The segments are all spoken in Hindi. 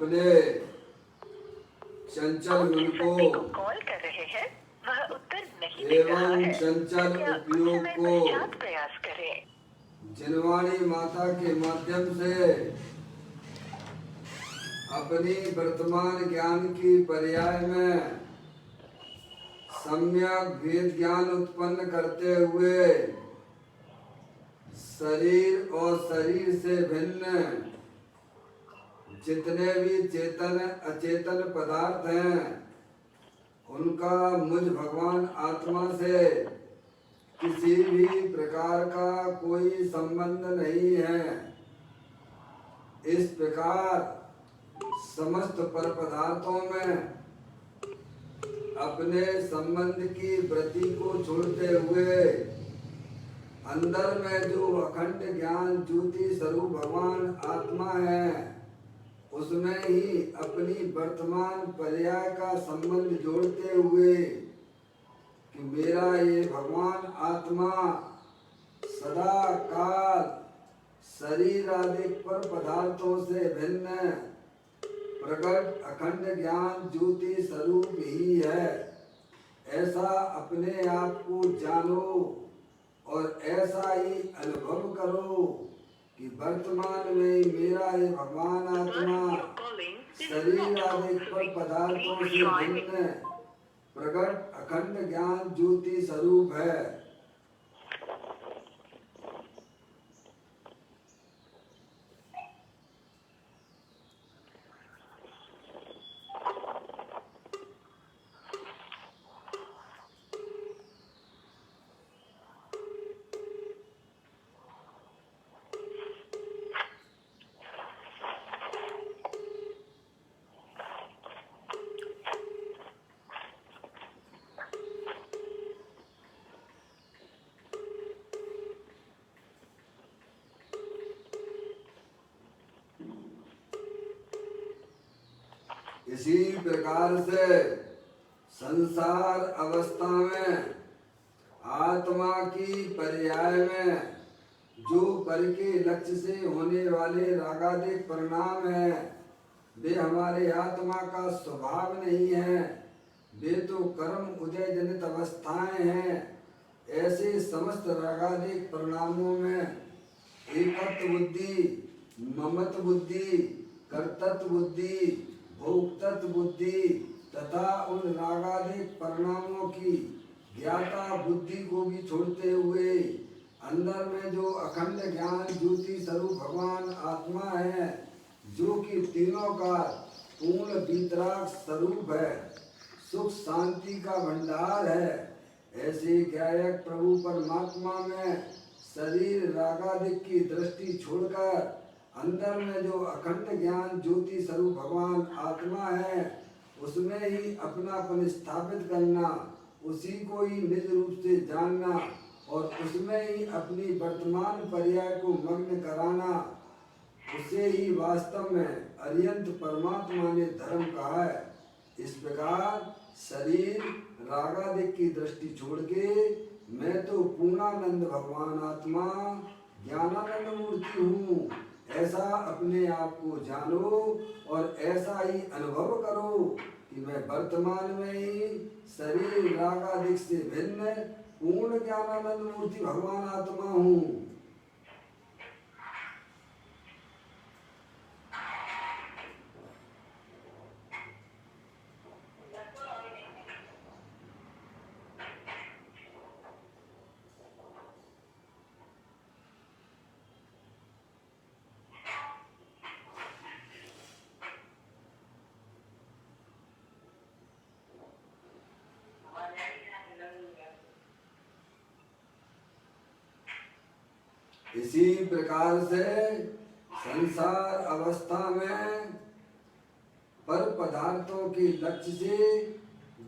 अपने चंचल मन को कॉल कर रहे हैं वह उत्तर नहीं दे रहा एवं है। चंचल कृपया कुछ उपयोग समय को पश्चात प्रयास करें। जनवाणी माता के माध्यम से अपनी वर्तमान ज्ञान की पर्याय में सम्यक भेद ज्ञान उत्पन्न करते हुए शरीर और शरीर से भिन्न जितने भी चेतन अचेतन पदार्थ हैं उनका मुझ भगवान आत्मा से किसी भी प्रकार का कोई संबंध नहीं है। इस प्रकार समस्त पर पदार्थों में अपने संबंध की वृत्ति को छोड़ते हुए अंदर में जो अखंड ज्ञान ज्योति स्वरूप भगवान आत्मा है उसमें ही अपनी वर्तमान पर्याय का संबंध जोड़ते हुए कि मेरा ये भगवान आत्मा सदा काल शरीर आदि पर पदार्थों से भिन्न प्रकट अखंड ज्ञान ज्योति स्वरूप ही है। ऐसा अपने आप को जानो और ऐसा ही अनुभव करो कि वर्तमान में मेरा ये भगवान आत्मा शरीर आदि पर पदार्थों से भिन्न प्रकट अखंड ज्ञान ज्योति स्वरूप है। इसी प्रकार से संसार अवस्था में आत्मा की पर्याय में जो पर के लक्ष्य से होने वाले रागादिक परिणाम है वे हमारे आत्मा का स्वभाव नहीं है, वे तो कर्म उदय जनित अवस्थाएं हैं। ऐसे समस्त रागादिक परिणामों में एकत्व बुद्धि, ममत्व बुद्धि, कर्तृत्व बुद्धि, भोक्तृत्व बुद्धि तथा उन रागादिक परिणामों की ज्ञाता बुद्धि को भी छोड़ते हुए अंदर में जो अखंड ज्ञान ज्योति स्वरूप भगवान आत्मा है जो कि तीनों का पूर्ण वितराग स्वरूप है, सुख शांति का भंडार है। ऐसे गायक प्रभु परमात्मा में शरीर रागादिक की दृष्टि छोड़कर अंदर में जो अखंड ज्ञान ज्योति स्वरूप भगवान आत्मा है उसमें ही अपनापन स्थापित करना, उसी को ही निज रूप से जानना और उसमें ही अपनी वर्तमान पर्याय को मग्न कराना, उसे ही वास्तव में अरियंत परमात्मा ने धर्म कहा है। इस प्रकार शरीर रागादिक की दृष्टि छोड़ के मैं तो पूर्णानंद भगवान आत्मा ज्ञानानंद मूर्ति हूँ, ऐसा अपने आप को जानो और ऐसा ही अनुभव करो कि मैं वर्तमान में ही शरीर रागादिक से भिन्न पूर्ण ज्ञानानंद मूर्ति भगवान आत्मा हूँ। इसी प्रकार से संसार अवस्था में पर पदार्थों के लक्ष्य से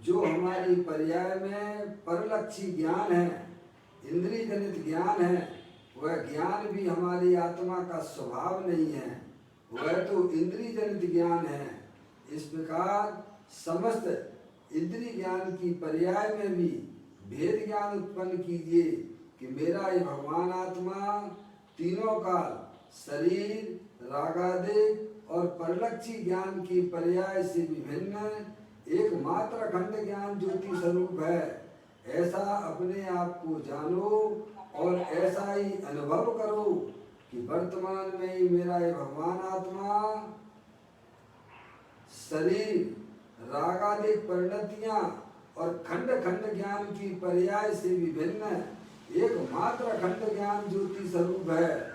जो हमारी पर्याय में परलक्षी ज्ञान है, इंद्रिय जनित ज्ञान है, वह ज्ञान भी हमारी आत्मा का स्वभाव नहीं है, वह तो इंद्रिय जनित ज्ञान है। इस प्रकार समस्त इंद्रिय ज्ञान की पर्याय में भी भेद ज्ञान उत्पन्न कीजिए कि मेरा ये भगवान आत्मा तीनों काल शरीर रागादिक और परलक्षी ज्ञान की पर्याय से विभिन्न एकमात्र अखंड ज्ञान ज्योति स्वरूप है, ऐसा अपने आप को जानो और ऐसा ही अनुभव करो कि वर्तमान में ही मेरा ये भगवान आत्मा शरीर रागादिक परिणतियां और खंड खंड ज्ञान की पर्याय से विभिन्न एकमात्र अखंड ज्ञान ज्योति स्वरूप है।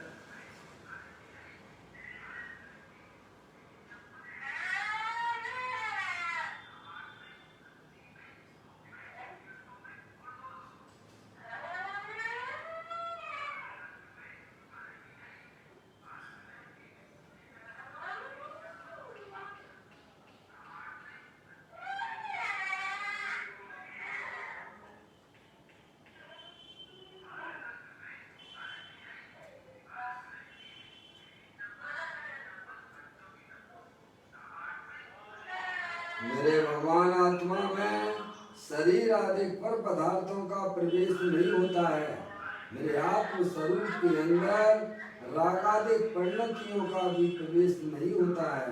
मेरे भगवान आत्मा में शरीर आदि पर पदार्थों का प्रवेश नहीं होता है। मेरे आत्म स्वरूप के अंदर रागादिक परिणतियों का भी प्रवेश नहीं होता है।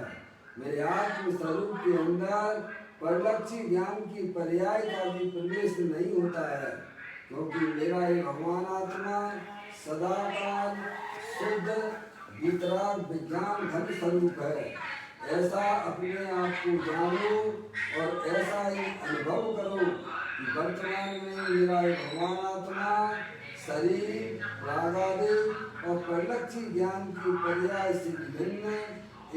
मेरे आत्म स्वरूप के अंदर परलक्षी ज्ञान की पर्याय का भी प्रवेश नहीं होता है, क्योंकि मेरा ये भगवान आत्मा सदाकाल शुद्ध वितराग विज्ञान घन स्वरूप है। ऐसा अपने आप को जानो और ऐसा ही अनुभव करो कि वर्तमान में मेरा भगवान आत्मा शरीर रागादिक और परलक्षी ज्ञान की पर्याय से विभिन्न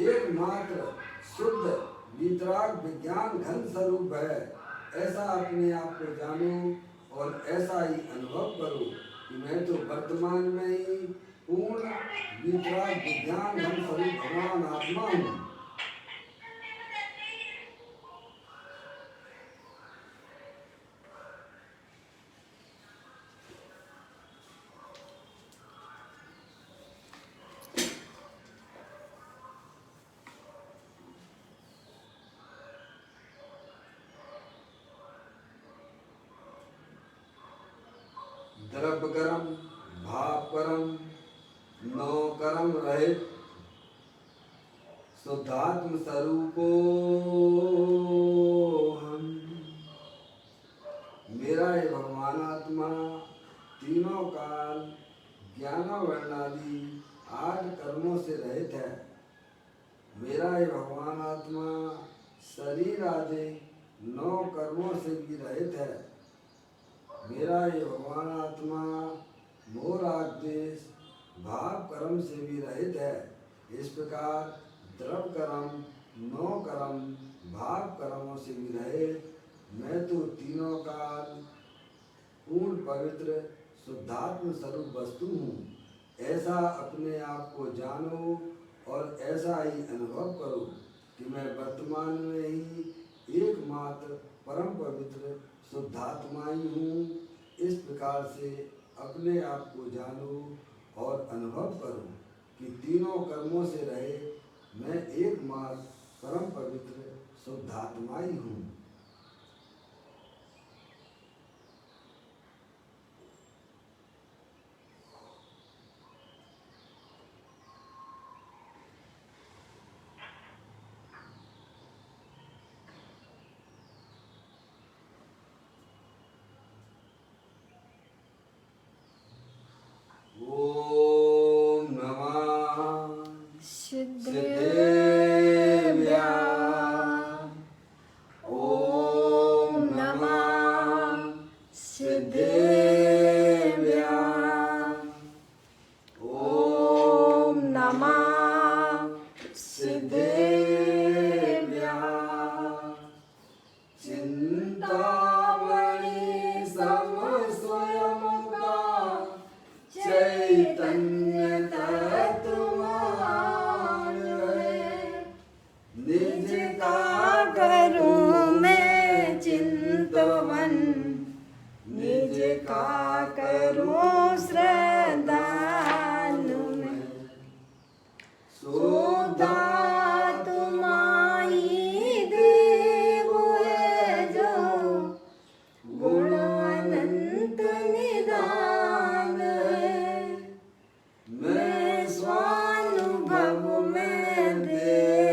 एकमात्र शुद्ध वितराग विज्ञान घन स्वरूप है। ऐसा अपने आप को जानो और ऐसा ही अनुभव करो कि मैं तो वर्तमान में ही पूर्ण वितराग विज्ञान घन स्वरूप भगवान आत्मा हूँ। द्रव्य कर्म भाव कर्म नौ कर्म रहित शुद्धात्म स्वरूपो हम। मेरा ये भगवान आत्मा तीनों काल ज्ञान वर्णादि 8 कर्मों से रहित है। मेरा ये भगवान आत्मा शरीर आदि 9 कर्मों से भी रहित है। मेरा ये भगवान आत्मा मोह राग द्वेष भाव कर्म से भी रहित है। इस प्रकार द्रव्य कर्म 9 कर्म भाव कर्मों से भी रहित मैं तो तीनों काल पूर्ण पवित्र शुद्धात्म स्वरूप वस्तु हूँ। ऐसा अपने आप को जानो और ऐसा ही अनुभव करो कि मैं वर्तमान में ही एकमात्र परम पवित्र शुद्धात्मा ही हूँ। इस प्रकार से अपने आप को जानो और अनुभव करो कि तीनों कर्मों से रहे मैं एकमात्र परम पवित्र शुद्धात्मा ही हूँ। स्वानुभव में दे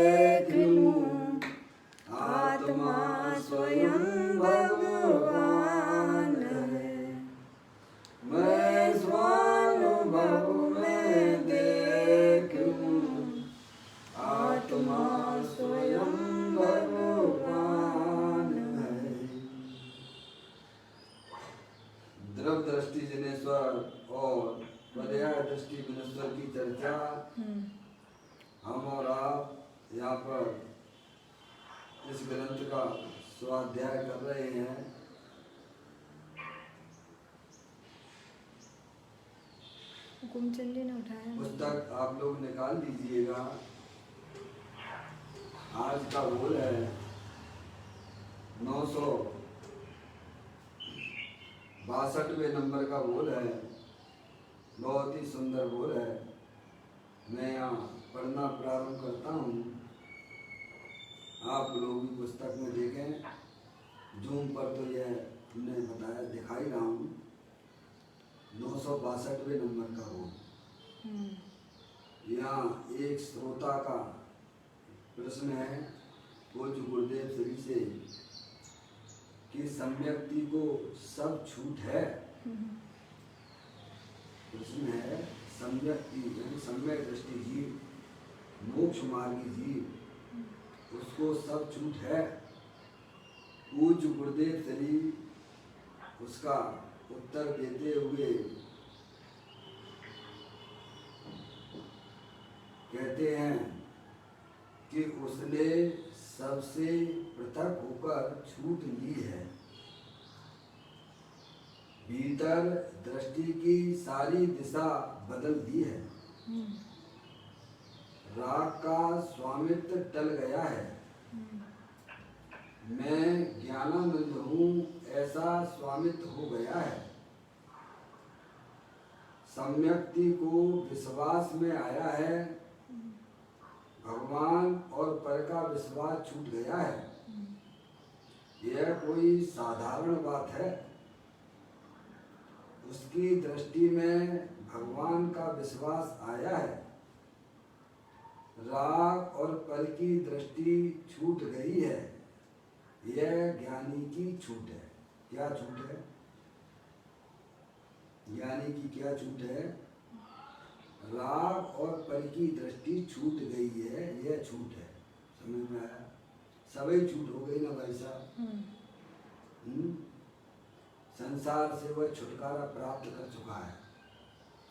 द्रव्य दृष्टि जिनेश्वर और पर्याय दृष्टि विनेश्वर की चर्चा हम और आप यहाँ पर इस ग्रंथ का स्वाध्याय कर रहे हैं। हुकुमचंद जी ने उठाया। पुस्तक आप लोग निकाल लीजिएगा। आज का बोल है 962वें नंबर का बोल है। बहुत ही सुंदर बोल है। मैं यहाँ पढ़ना प्रारंभ करता हूँ। आप लोग भी पुस्तक में देखें। जूम पर तो यह हमने बताया दिखाई रहा हूँ। 962वें नंबर का बोल। यहाँ एक श्रोता का प्रश्न है पूज्य गुरुदेव श्री से कि सम्यक्ति को सब छूट है। प्रश्न है सम्यक्ति यानी सम्यक दृष्टि जीव, मोक्ष मार्गी जीव, उसको सब छूट है। पूज्य गुरुदेव श्री उसका उत्तर देते हुए कहते हैं कि उसने सबसे पृथक होकर छूट ली है। भीतर दृष्टि की सारी दिशा बदल दी है। राग का स्वामित्व टल गया है। मैं ज्ञानानंद हूँ ऐसा स्वामित्व हो गया है। सम्यक्ति को विश्वास में आया है। भगवान और पर का विश्वास छूट गया है। यह कोई साधारण बात है। उसकी दृष्टि में भगवान का विश्वास आया है। राग और पर की दृष्टि छूट गई है। यह ज्ञानी की छूट है। क्या छूट है? ज्ञानी की क्या छूट है? राग और पर की दृष्टि छूट गई है। यह छूट है। समझ में आया? सभी छूट हो गई ना भाई साहब। संसार से वह छुटकारा प्राप्त कर चुका है।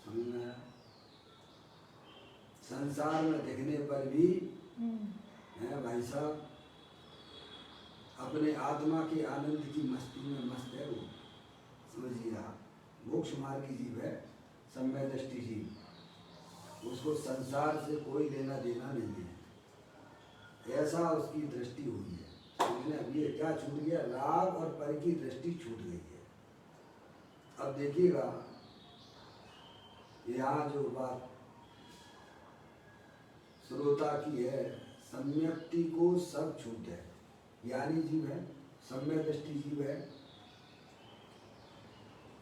समझ में आया? संसार में दिखने पर भी है भाई साहब अपने आत्मा के आनंद की मस्ती में मस्त है वो। समझिए आप, मोक्ष मार्ग की जीव है, सम्यक दृष्टि जीव। उसको संसार से कोई लेना देना नहीं है। ऐसा उसकी दृष्टि हुई है। समझने अब ये क्या छूट गया? राग और पर की दृष्टि छूट गई है। अब देखिएगा यहाँ जो बात श्रोता की है, सम्यक्ति को सब छूट है। ज्ञानी जीव है, सम्यक दृष्टि जीव है।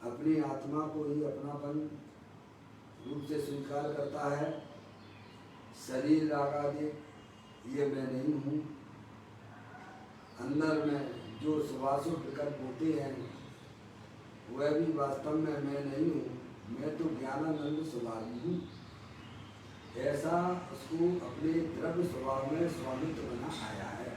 अपनी आत्मा को ही अपनापन रूप से स्वीकार करता है। शरीर आदि ये मैं नहीं हूँ। अंदर में जो सुवासु विकल्प होते हैं वह भी वास्तव में मैं नहीं हूँ। मैं तो ज्ञानानंद स्वभाव हूँ। ऐसा उसको अपने द्रव्य स्वभाव में स्वामित्व बना आया है।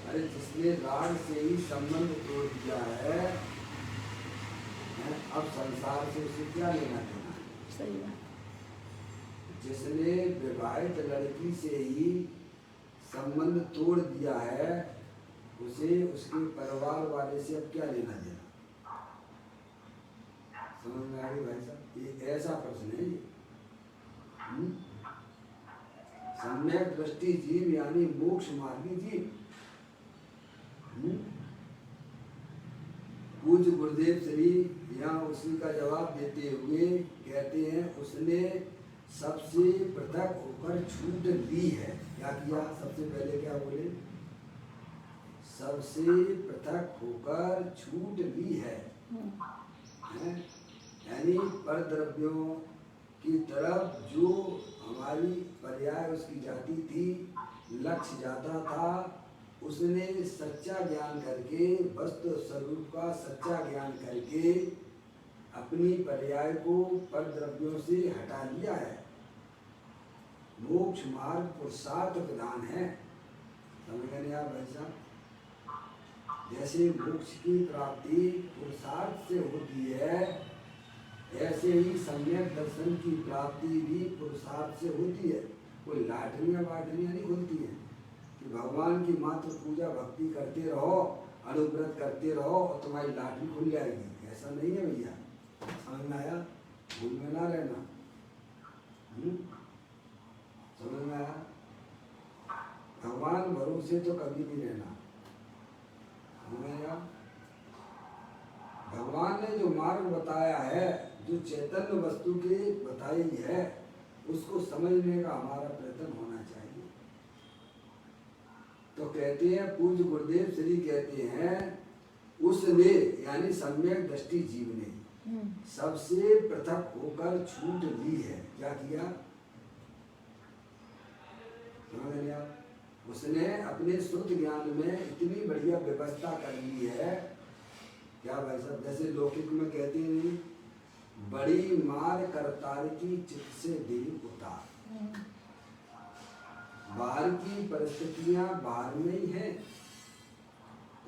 अरे जिसने राग से ही संबंध तोड़ दिया है, अब संसार से उसे क्या लेना देना है? सही बात। जिसने विवाहित लड़की से ही संबंध तोड़ दिया है, उसे उसके परिवार वाले से अब क्या लेना देना? समझ में आ गई भाई साहब? ये ऐसा प्रश्न है ये। सम्यक दृष्टि जीव यानी मोक्ष मार्गी जीव। पूज्य गुरुदेव श्री यहाँ उसी का जवाब देते हुए कहते हैं उसने सबसे पृथक होकर छूट ली है। क्या किया? सबसे पहले क्या बोले? सबसे पृथक होकर छूट ली है। यानी पर द्रव्यों की तरफ जो हमारी पर्याय उसकी जाती थी, लक्ष्य जाता था, उसने सच्चा ज्ञान करके, वस्तु स्वरूप का सच्चा ज्ञान करके अपनी पर्याय को पर द्रव्यों से हटा लिया है। मोक्ष मार्ग पुरुषार्थ प्रदान है। समझ गए आप भाई साहब? जैसे मोक्ष की प्राप्ति पुरुषार्थ से होती है, ऐसे ही सम्यक दर्शन की प्राप्ति भी पुरुषार्थ से होती है। कोई लाटरियाँ वाटरियाँ नहीं खुलती है कि भगवान की मात्र पूजा भक्ति करते रहो, अनुव्रत करते रहो और तुम्हारी लाटरी खुल जाएगी। ऐसा नहीं है भैया, समझ में आया? भूल में ना रहना। समझ में आया? भगवान भरोसे तो कभी नहीं रहना। समझ में आया? भगवान ने जो मार्ग बताया है, जो चैतन्य वस्तु की बताई है, उसको समझने का हमारा प्रयत्न होना चाहिए। तो कहते हैं पूज्य गुरुदेव श्री कहते हैं, उसने यानी सम्यक दृष्टि जीव ने सबसे पृथक होकर छूट ली है। क्या किया? समझ लिया? उसने अपने शुद्ध ज्ञान में इतनी बढ़िया व्यवस्था कर ली है। क्या भाई साहब, जैसे लौकिक में कहते हैं, बड़ी मार करतार की चित्त से देव उतार। बाहर की परिस्थितियां बाहर में ही हैं,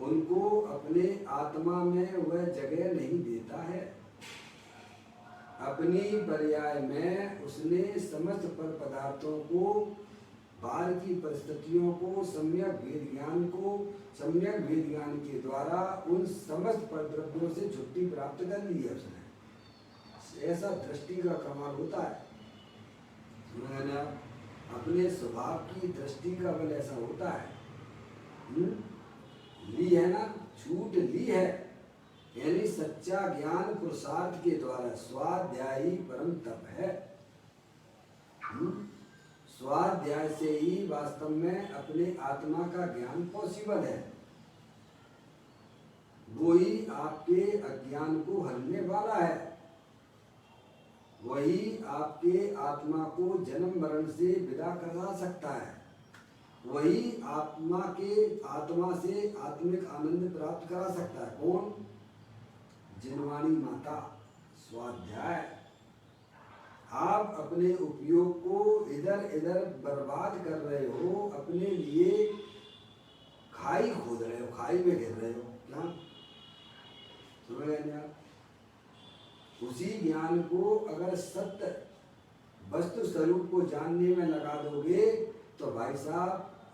उनको अपने आत्मा में वह जगह नहीं देता है। अपनी पर्याय में उसने समस्त पर पदार्थों को, बाहर की परिस्थितियों को, सम्यक वेद ज्ञान के द्वारा उन समस्त परद्रव्यों से छुट्टी प्राप्त कर ली है उसने। ऐसा दृष्टि का कमाल होता है। समझना? अपने स्वभाव की दृष्टि का बल ऐसा होता है। ली है ना, छूट ली है, यानी सच्चा ज्ञान पुरुषार्थ के द्वारा स्वाध्यायी परम तप है। स्वाध्याय से ही वास्तव में अपने आत्मा का ज्ञान पॉसिबल है। वो ही आपके अज्ञान को हरने वाला है। वही आपके आत्मा को जन्म मरण से विदा करा सकता है। वही आत्मा से आत्मिक आनंद प्राप्त करा सकता है। कौन? जिनवाणी माता। स्वाध्याय। आप अपने उपयोग को इधर इधर बर्बाद कर रहे हो, अपने लिए खाई खोद रहे हो, खाई में गिर रहे हो। क्या समझ गए आप? उसी ज्ञान को अगर सत्य वस्तु स्वरूप को जानने में लगा दोगे तो भाई साहब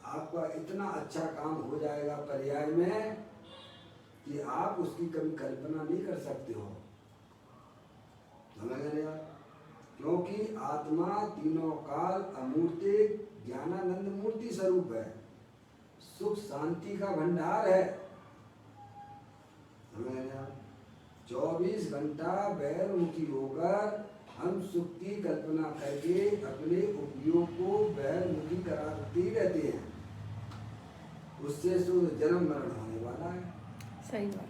आपका इतना अच्छा काम हो जाएगा पर्याय में कि आप उसकी कभी कल्पना नहीं कर सकते हो। समझ गए आप? क्योंकि आत्मा तीनों काल अमूर्तिक ज्ञानानंद मूर्ति स्वरूप है, सुख शांति का भंडार है। समझ गए आप? 24 घंटा बहिर्मुखी होकर हम सुख की कल्पना करके अपने उपयोग को बहिर्मुखी कराते ही रहते हैं। उससे शुद्ध जन्म मरण होने वाला है। सही बात है।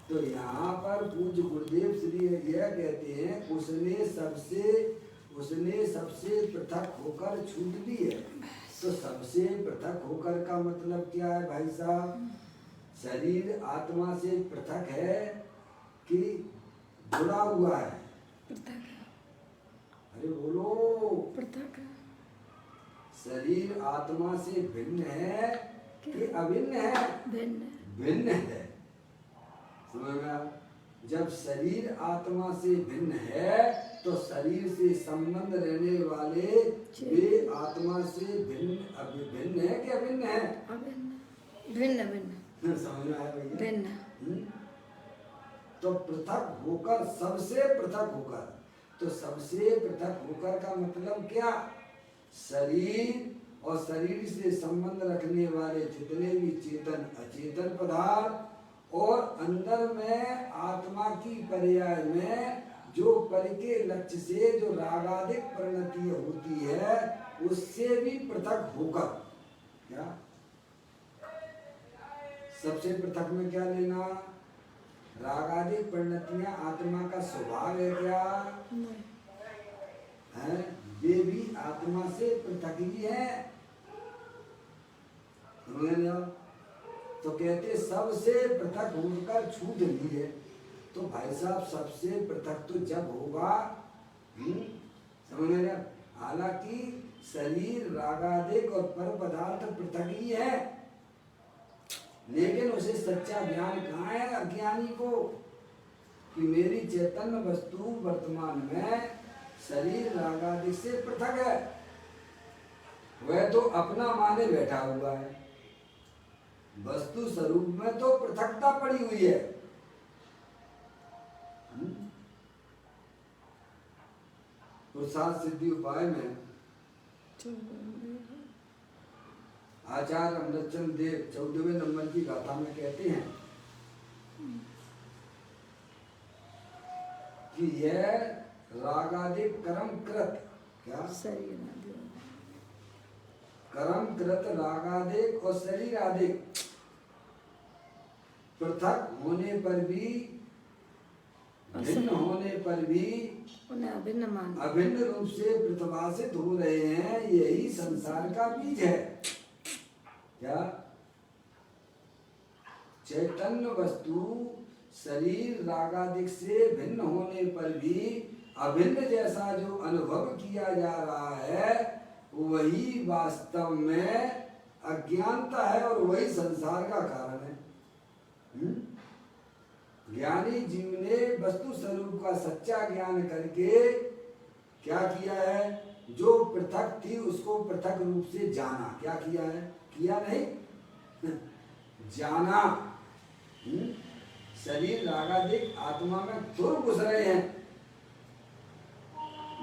तो यहाँ पर पूज्य गुरुदेव श्री यह कहते हैं, उसने सबसे पृथक होकर छूट ली है। तो सबसे पृथक होकर का मतलब क्या है भाई साहब? शरीर आत्मा से पृथक है कि जुड़ा हुआ है? पृथक। अरे बोलो। पृथक। शरीर आत्मा से भिन्न है कि अभिन्न है? भिन्न है। समझ में आया? जब शरीर आत्मा से भिन्न है तो शरीर से संबंध रहने वाले वे आत्मा से भिन्न है कि अभिन्न है? भिन्न। समझ में आया भैया? भिन्न। तो पृथक होकर, सबसे पृथक होकर, तो सबसे पृथक होकर का मतलब क्या? शरीर और शरीर से संबंध रखने वाले जितने भी चेतन अचेतन पदार्थ और अंदर में आत्मा की पर्याय में जो पर के लक्ष्य से जो रागादिक परिणति होती है, उससे भी पृथक होकर। क्या सबसे पृथक में क्या लेना? रागादिक परिणतियां आत्मा का स्वभाव है क्या है? वे भी आत्मा से पृथक ही है। तो कहते सबसे पृथक होकर छूट ली है। तो भाई साहब सबसे पृथक तो जब होगा, समझ रहे? हालांकि शरीर रागादिक और पर पदार्थ पृथक ही है, लेकिन उसे सच्चा ज्ञान कहाँ है अज्ञानी को कि मेरी चैतन्य वस्तु वर्तमान में शरीर रागादि से पृथक है। वह तो अपना माने बैठा हुआ है, वस्तु स्वरूप में तो पृथकता पड़ी हुई है। पुरुषार्थ सिद्धि उपाय में आचार्य अमृतचंद देव 14वें नंबर की गाथा में कहते हैं कि यह रागादिक कर्म कृत क्या शरीर आदि कर्म कृत रागादिक और शरीर आदिक पृथक होने पर भी भिन्न होने पर भी उन्हें अभिन्न मान अभिन्न रूप से प्रतिभाषित हो रहे हैं। यही संसार का बीज है। क्या चैतन्य वस्तु शरीर रागादिक से भिन्न होने पर भी अभिन्न जैसा जो अनुभव किया जा रहा है वही वास्तव में अज्ञानता है और वही संसार का कारण है। ज्ञानी जीव ने वस्तु स्वरूप का सच्चा ज्ञान करके क्या किया है, जो पृथक थी उसको पृथक रूप से जाना। क्या किया है, किया नहीं जाना। शरीर रागादिक आत्मा में दूर घुस रहे हैं।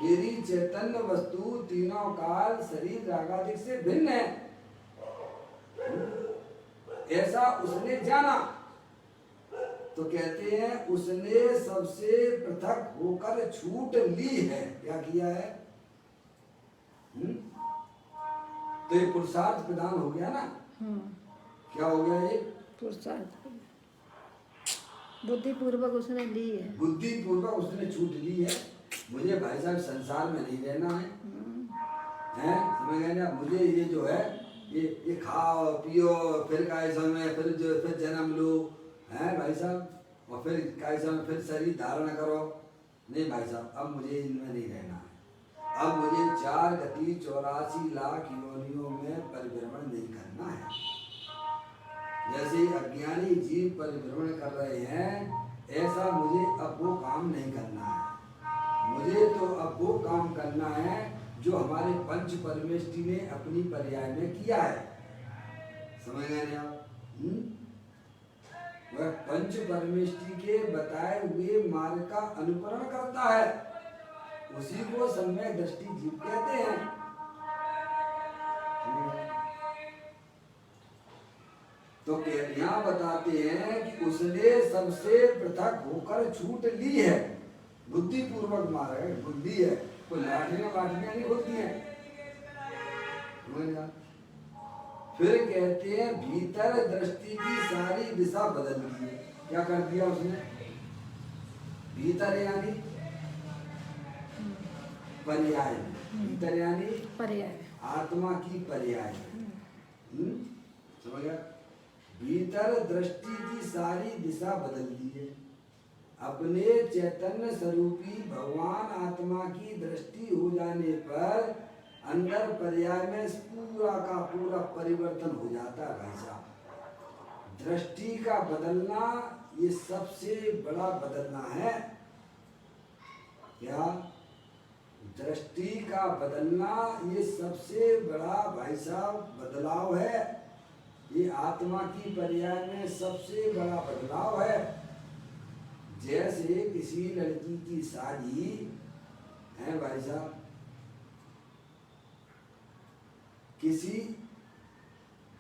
मेरी चैतन्य वस्तु तीनों काल शरीर रागादिक से भिन्न है, ऐसा उसने जाना। तो कहते हैं उसने सबसे पृथक होकर छूट ली है। क्या किया है? तो ये पुरुषार्थ प्रदान हो गया ना। क्या हो गया ये? पुरुषार्थ बुद्धि पूर्वक उसने ली है। बुद्धि पूर्वक उसने छूट ली है। मुझे भाई साहब संसार में नहीं रहना है, हैं? समझ गए ना? मुझे ये जो है ये खाओ पियो फिर कैसा में फिर जन्म लो, हैं भाई साहब, और फिर कैसा में फिर शरीर धारण करो। नहीं भाई साहब, अब मुझे इनमें नहीं रहना है। अब मुझे 4 गति 84 लाख योनियों में परिभ्रमण नहीं करना है। जैसे अज्ञानी जीव परिभ्रमण कर रहे हैं, ऐसा मुझे अब वो काम नहीं करना है। मुझे तो अब वो काम करना है जो हमारे पंच परमेष्टि ने अपनी पर्याय में किया है। समझ गए आप? वह पंच परमेष्टि के बताए हुए मार्ग का अनुकरण करता है, उसी को सम्यक दृष्टि जीव कहते हैं। तो यहाँ बताते हैं कि उसने सबसे पृथक होकर छूट ली है। बुद्धि पूर्वक मार्ग है, बुद्धि है, कोई लाठियां नहीं होती हैं। फिर कहते हैं भीतर दृष्टि की सारी दिशा बदल दी है। क्या कर दिया उसने? भीतर यानी पर्याय, भीतर यानी पर्याय, आत्मा की पर्याय। समझ गया? भीतर दृष्टि की सारी दिशा बदल दी है। अपने चैतन्य स्वरूपी भगवान आत्मा की दृष्टि हो जाने पर अंदर पर्याय में पूरा का पूरा परिवर्तन हो जाता है। भाई साहब, दृष्टि का बदलना ये सबसे बड़ा बदलना है। क्या? दृष्टि का बदलना ये सबसे बड़ा भाई साहब बदलाव है। ये आत्मा की पर्याय में सबसे बड़ा बदलाव है। जैसे किसी लड़की की शादी है भाई साहब, किसी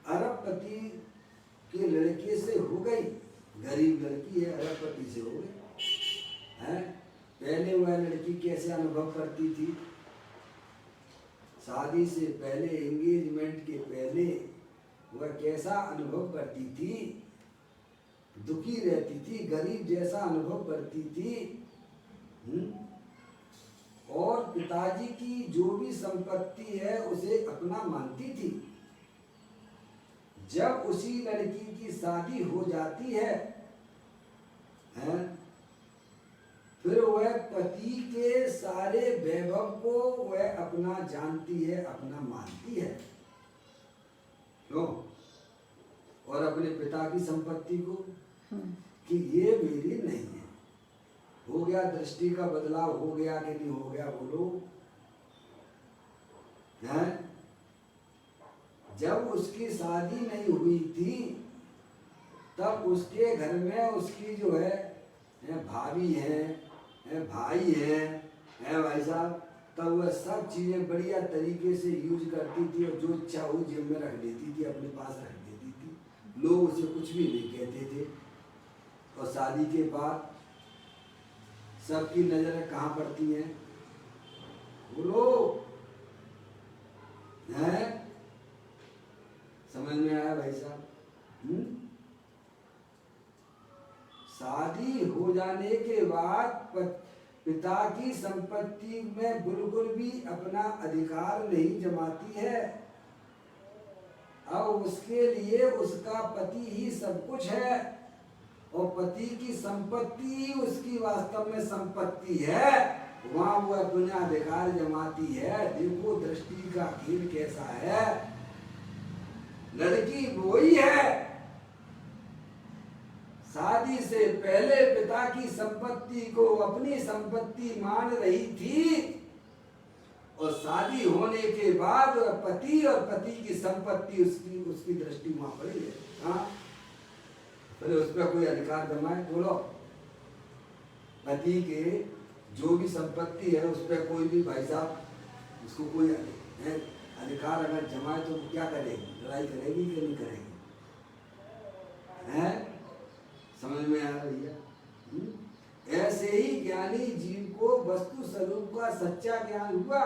अरबपति के लड़के से हो गई, गरीब लड़की है, अरबपति से हो गई, हैं? पहले वह लड़की कैसे अनुभव करती थी? शादी से पहले, एंगेजमेंट के पहले वह कैसा अनुभव करती थी? दुखी रहती थी, गरीब जैसा अनुभव करती थी। और पिताजी की जो भी संपत्ति है उसे अपना मानती थी। जब उसी लड़की की शादी हो जाती है, फिर वह पति के सारे वैभव को वह अपना जानती है, अपना मानती है। क्यों? और अपने पिता की संपत्ति को हम्म, कि ये मेरी नहीं है। हो गया दृष्टि का बदलाव, हो गया कि नहीं हो गया बोलो? है जब उसकी शादी नहीं हुई थी तब उसके घर में उसकी जो है भाभी है, भाई है भाई साहब, तब वह सब चीजें बढ़िया तरीके से यूज करती थी और जो इच्छा हो जेब में रख लेती थी, अपने पास रख देती थी, लोग उसे कुछ भी नहीं कहते थे। और शादी के बाद सबकी नजरें कहाँ पड़ती हैं बोलो? हैं? समझ में आया भाई साहब? शादी हो जाने के बाद पिता की संपत्ति में बिल्कुल भी अपना अधिकार नहीं जमाती है। अब उसके लिए उसका पति ही सब कुछ है और पति की संपत्ति उसकी वास्तव में संपत्ति है, वहां वो अपना अधिकार जमाती है। देखो दृष्टि का खेल कैसा है। लड़की वही है, शादी से पहले पिता की संपत्ति को अपनी संपत्ति मान रही थी और शादी होने के बाद पति और पति की संपत्ति उसकी दृष्टि वहां पड़ी है। हाँ, पहले उस पर कोई अधिकार जमाए बोलो? पति के जो भी संपत्ति है उस पर कोई भी भाई साहब उसको कोई अधिकार अगर जमाए तो क्या करेगी? लड़ाई करेगी कि नहीं करेगी? हैं? समझ में आ रही है? ऐसे ही ज्ञानी जीव को वस्तु स्वरूप का सच्चा ज्ञान हुआ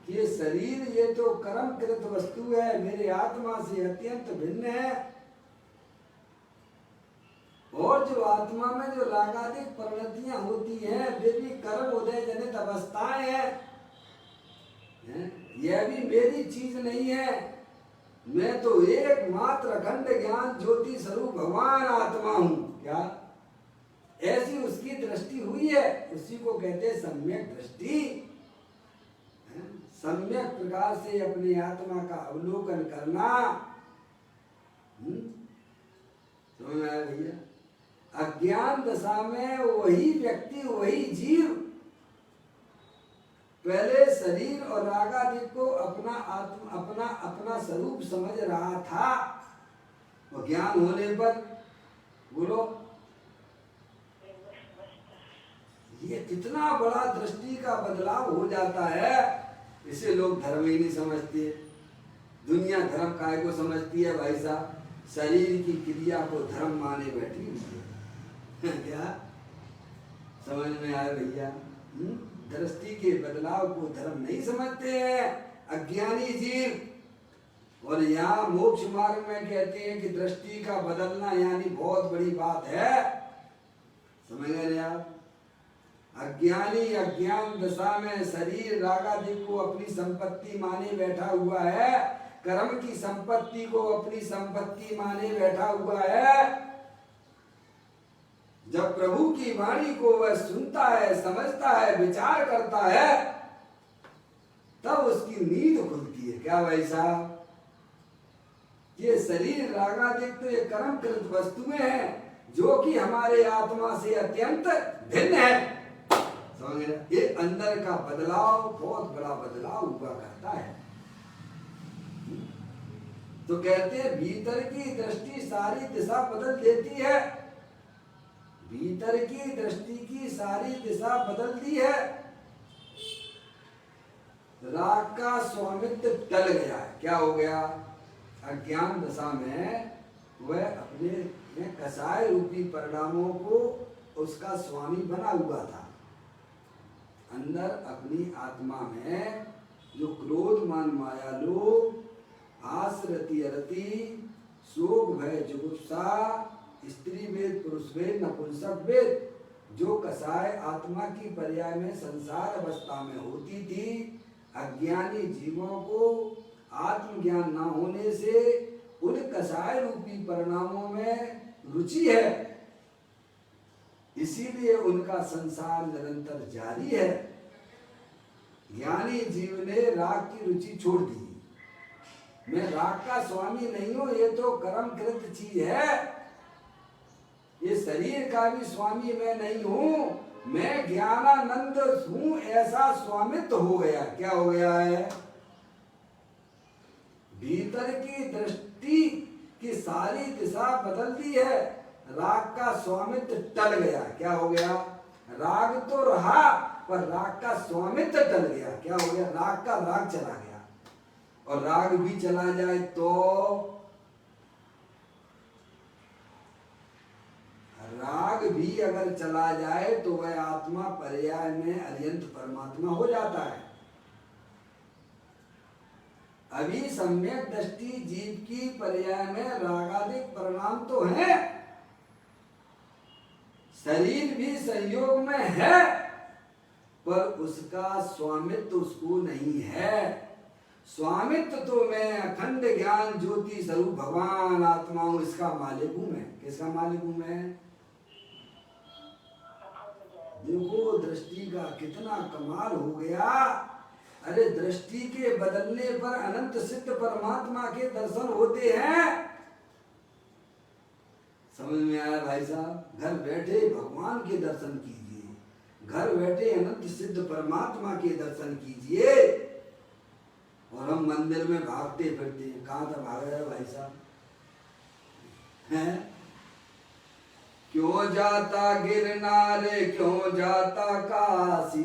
कि ये शरीर ये तो कर्मकृत वस्तु है, मेरे आत्मा से अत्यंत भिन्न है। और जो आत्मा में जो रागादिक परिणतियां होती हैं वे भी कर्म उदय जनित अवस्थाएं हैं। यह भी मेरी चीज नहीं है, मैं तो एकमात्र अखंड ज्ञान ज्योति स्वरूप भगवान आत्मा हूं। क्या ऐसी उसकी दृष्टि हुई है, उसी को कहते हैं सम्यक दृष्टि। सम्यक प्रकार से अपने आत्मा का अवलोकन करना। समझ में आया भैया? अज्ञान दशा में वही व्यक्ति, वही जीव पहले शरीर और रागादि को अपना स्वरूप समझ रहा था, और ज्ञान होने पर बोलो ये कितना बड़ा दृष्टि का बदलाव हो जाता है। इसे लोग धर्म ही नहीं समझते। दुनिया धर्म काय को समझती है भाई साहब? शरीर की क्रिया को धर्म माने बैठी हुई है। क्या समझ में आया भैया? दृष्टि के बदलाव को धर्म नहीं समझते हैं अज्ञानी जीव। और यहाँ मोक्ष मार्ग में कहते हैं कि दृष्टि का बदलना यानी बहुत बड़ी बात है। समझ गए आप? अज्ञानी अज्ञान दशा में शरीर रागादि को अपनी संपत्ति माने बैठा हुआ है, कर्म की संपत्ति को अपनी संपत्ति माने बैठा हुआ है। जब प्रभु की वाणी को वह सुनता है, समझता है, विचार करता है, तब उसकी नींद खुलती है। क्या भाई साहब? ये शरीर रागादिक तो ये कर्मकृत वस्तुएं हैं जो कि हमारे आत्मा से अत्यंत भिन्न है। समझ रहे? ये अंदर का बदलाव बहुत बड़ा बदलाव हुआ करता है। तो कहते हैं भीतर की दृष्टि सारी दिशा बदल देती है। भीतर की दृष्टि की सारी दिशा बदल दी है। राग का स्वामित्व टल गया है। क्या हो गया? अज्ञान दशा में वह अपने कसाय रूपी परिणामों को उसका स्वामी बना हुआ था। अंदर अपनी आत्मा में जो क्रोध मान माया लोभ आस रति अरति शोक भय जुगुप्सा स्त्री वेद पुरुष वेद नपुंसक वेद जो कसाय आत्मा की पर्याय में संसार अवस्था में होती थी, अज्ञानी जीवों को आत्मज्ञान न होने से उन कसाय रूपी परिणामों में रुचि है, इसीलिए उनका संसार निरंतर जारी है। ज्ञानी जीव ने राग की रुचि छोड़ दी, मैं राग का स्वामी नहीं हूं, ये तो कर्मकृत चीज है। ये शरीर का भी स्वामी मैं नहीं हूं, मैं ज्ञानानंद हूं, ऐसा स्वामित्व हो गया। क्या हो गया है? भीतर की दृष्टि की सारी दिशा बदल दी है, राग का स्वामित्व टल गया। क्या हो गया? राग तो रहा पर राग का स्वामित्व टल गया। क्या हो गया? राग का राग चला गया। और राग भी चला जाए तो राग भी अगर चला जाए तो वह आत्मा पर्याय में अर्यंत परमात्मा हो जाता है। अभी सम्यक दृष्टि जीव की पर्याय में रागादिक परिणाम तो है, शरीर भी संयोग में है, पर उसका स्वामित्व उसको नहीं है। स्वामित्व तो मैं अखंड ज्ञान ज्योति स्वरूप भगवान आत्मा हूं, इसका मालिक हूं मैं। किसका मालिक हूं मैं? देखो दृष्टि का कितना कमाल हो गया। अरे दृष्टि के बदलने पर अनंत सिद्ध परमात्मा के दर्शन होते हैं। समझ में आया भाई साहब? घर बैठे भगवान के दर्शन कीजिए, घर बैठे अनंत सिद्ध परमात्मा के दर्शन कीजिए। और हम मंदिर में भागते फिरते हैं। कहाँ तक भाग रहे हैं भाई साहब? हैं? क्यों जाता गिरनार, क्यों जाता काशी,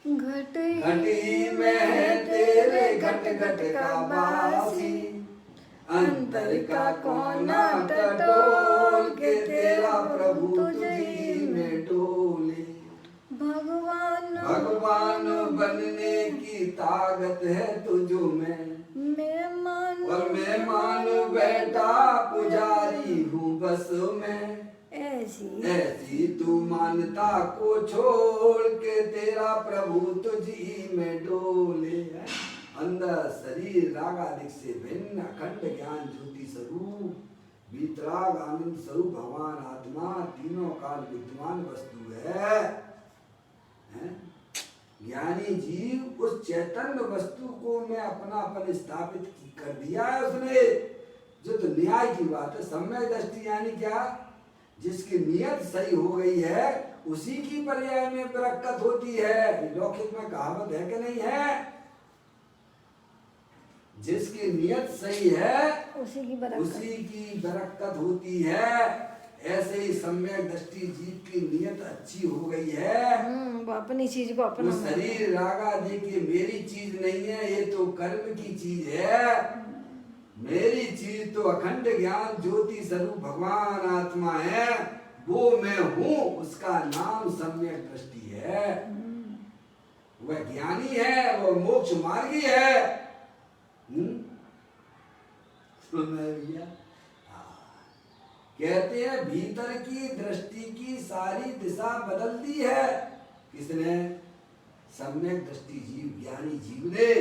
घटी में है तेरे घट घट का बासी। अंतर का कोना टटोल के तेरा प्रभु तुझी में डोले। भगवान बनने की ताकत है तुझ में, और मैं मान बैठा पुजारी हूँ बस में। ऐसी तू मानता को छोड़ के तेरा प्रभु तुझी में डोले। अंदर शरीर रागादिक से भिन्न अखंड ज्ञान ज्योति स्वरूप वितराग आनंद स्वरूप भगवान आत्मा तीनों काल विद्यमान वस्तु है। ज्ञानी जीव उस चैतन्य वस्तु को मैं अपनापन स्थापित कर दिया है उसने। जो तो न्याय की बात है। सम्यक दृष्टि यानी क्या? जिसकी नियत सही हो गई है उसी की पर्याय में बरकत होती है। लौकिक में कहावत है कि नहीं है? जिसकी नियत सही है उसी की बरकत होती है। ऐसे ही सम्यक दृष्टि जीव की नियत अच्छी हो गई है, वो अपनी चीज को अपना, वो शरीर रागा देखिए मेरी चीज नहीं है, ये तो कर्म की चीज है। मेरी चीज तो अखंड ज्ञान ज्योति स्वरूप भगवान आत्मा है, वो मैं हूँ, उसका नाम सम्यक दृष्टि है। वह ज्ञानी है, वह मोक्ष मार्गी है। भैया कहते हैं भीतर की दृष्टि की सारी दिशा बदल दी है। किसने? सम्यक दृष्टि जीव ज्ञानी जीव ने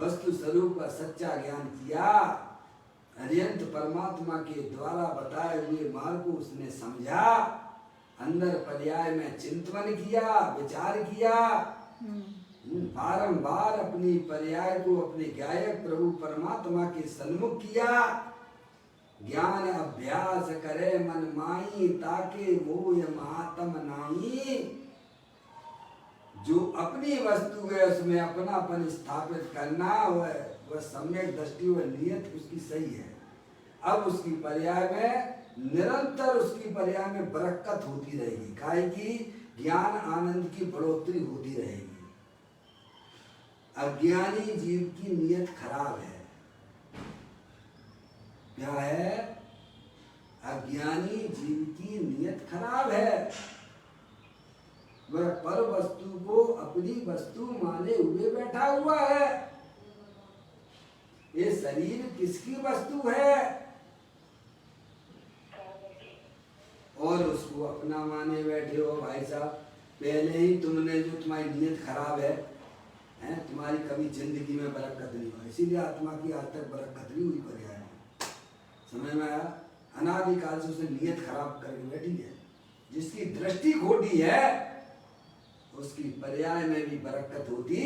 वस्तु स्वरूप का सच्चा ज्ञान किया। अर्यंत परमात्मा के द्वारा बताए हुए मार्ग को उसने समझा, अंदर पर्याय में चिंतन किया, विचार किया, बारंबार अपनी पर्याय को अपने गायक प्रभु परमात्मा के सन्मुख किया। ज्ञान अभ्यास करे मन माई, ताके मोह महात्म नाई। जो अपनी वस्तु है उसमें अपनापन स्थापित करना, वह सम्यक दृष्टि, वह नियत उसकी सही है। अब उसकी पर्याय में निरंतर उसकी पर्याय में बरकत होती रहेगी, काहे की ज्ञान आनंद की बढ़ोतरी होती रहेगी। अज्ञानी जीव की नियत खराब है। क्या है? अज्ञानी जीव की नियत खराब है। वह पर वस्तु को अपनी वस्तु माने हुए बैठा हुआ है। ये शरीर किसकी वस्तु है? और उसको अपना माने बैठे हो। भाई साहब पहले ही तुमने जो तुम्हारी नियत खराब है, तुम्हारी कभी जिंदगी में बरकत नहीं हुई, इसीलिए आत्मा की आज तक बरकत नहीं हुई। पर्याय समझ में आया? अनादिकाल से उसने नियत खराब करके बैठी है। जिसकी दृष्टि खोटी है उसकी पर्याय में भी बरकत होती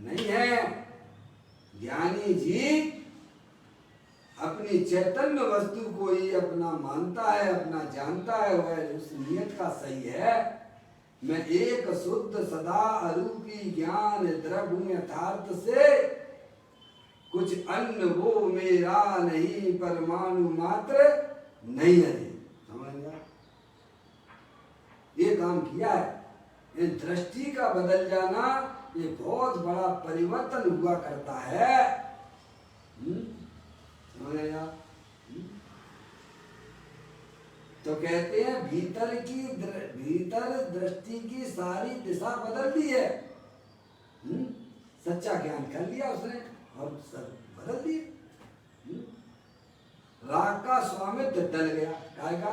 नहीं है। ज्ञानी जीव अपनी चैतन्य वस्तु को ही अपना मानता है, अपना जानता है, वह उस नियत का सही है। मैं एक शुद्ध सदा अरूपी ज्ञान द्रव्य यथार्थ से, कुछ अन्य वो मेरा नहीं, परमाणु मात्र नहीं है। समझ गया? ये काम किया है। ये दृष्टि का बदल जाना ये बहुत बड़ा परिवर्तन हुआ करता है। समझ गया? तो कहते हैं भीतर दृष्टि की सारी दिशा बदल दी है। सच्चा ज्ञान कर लिया उसने और सब बदल दिए। राग का स्वामित्व टल गया। काय का?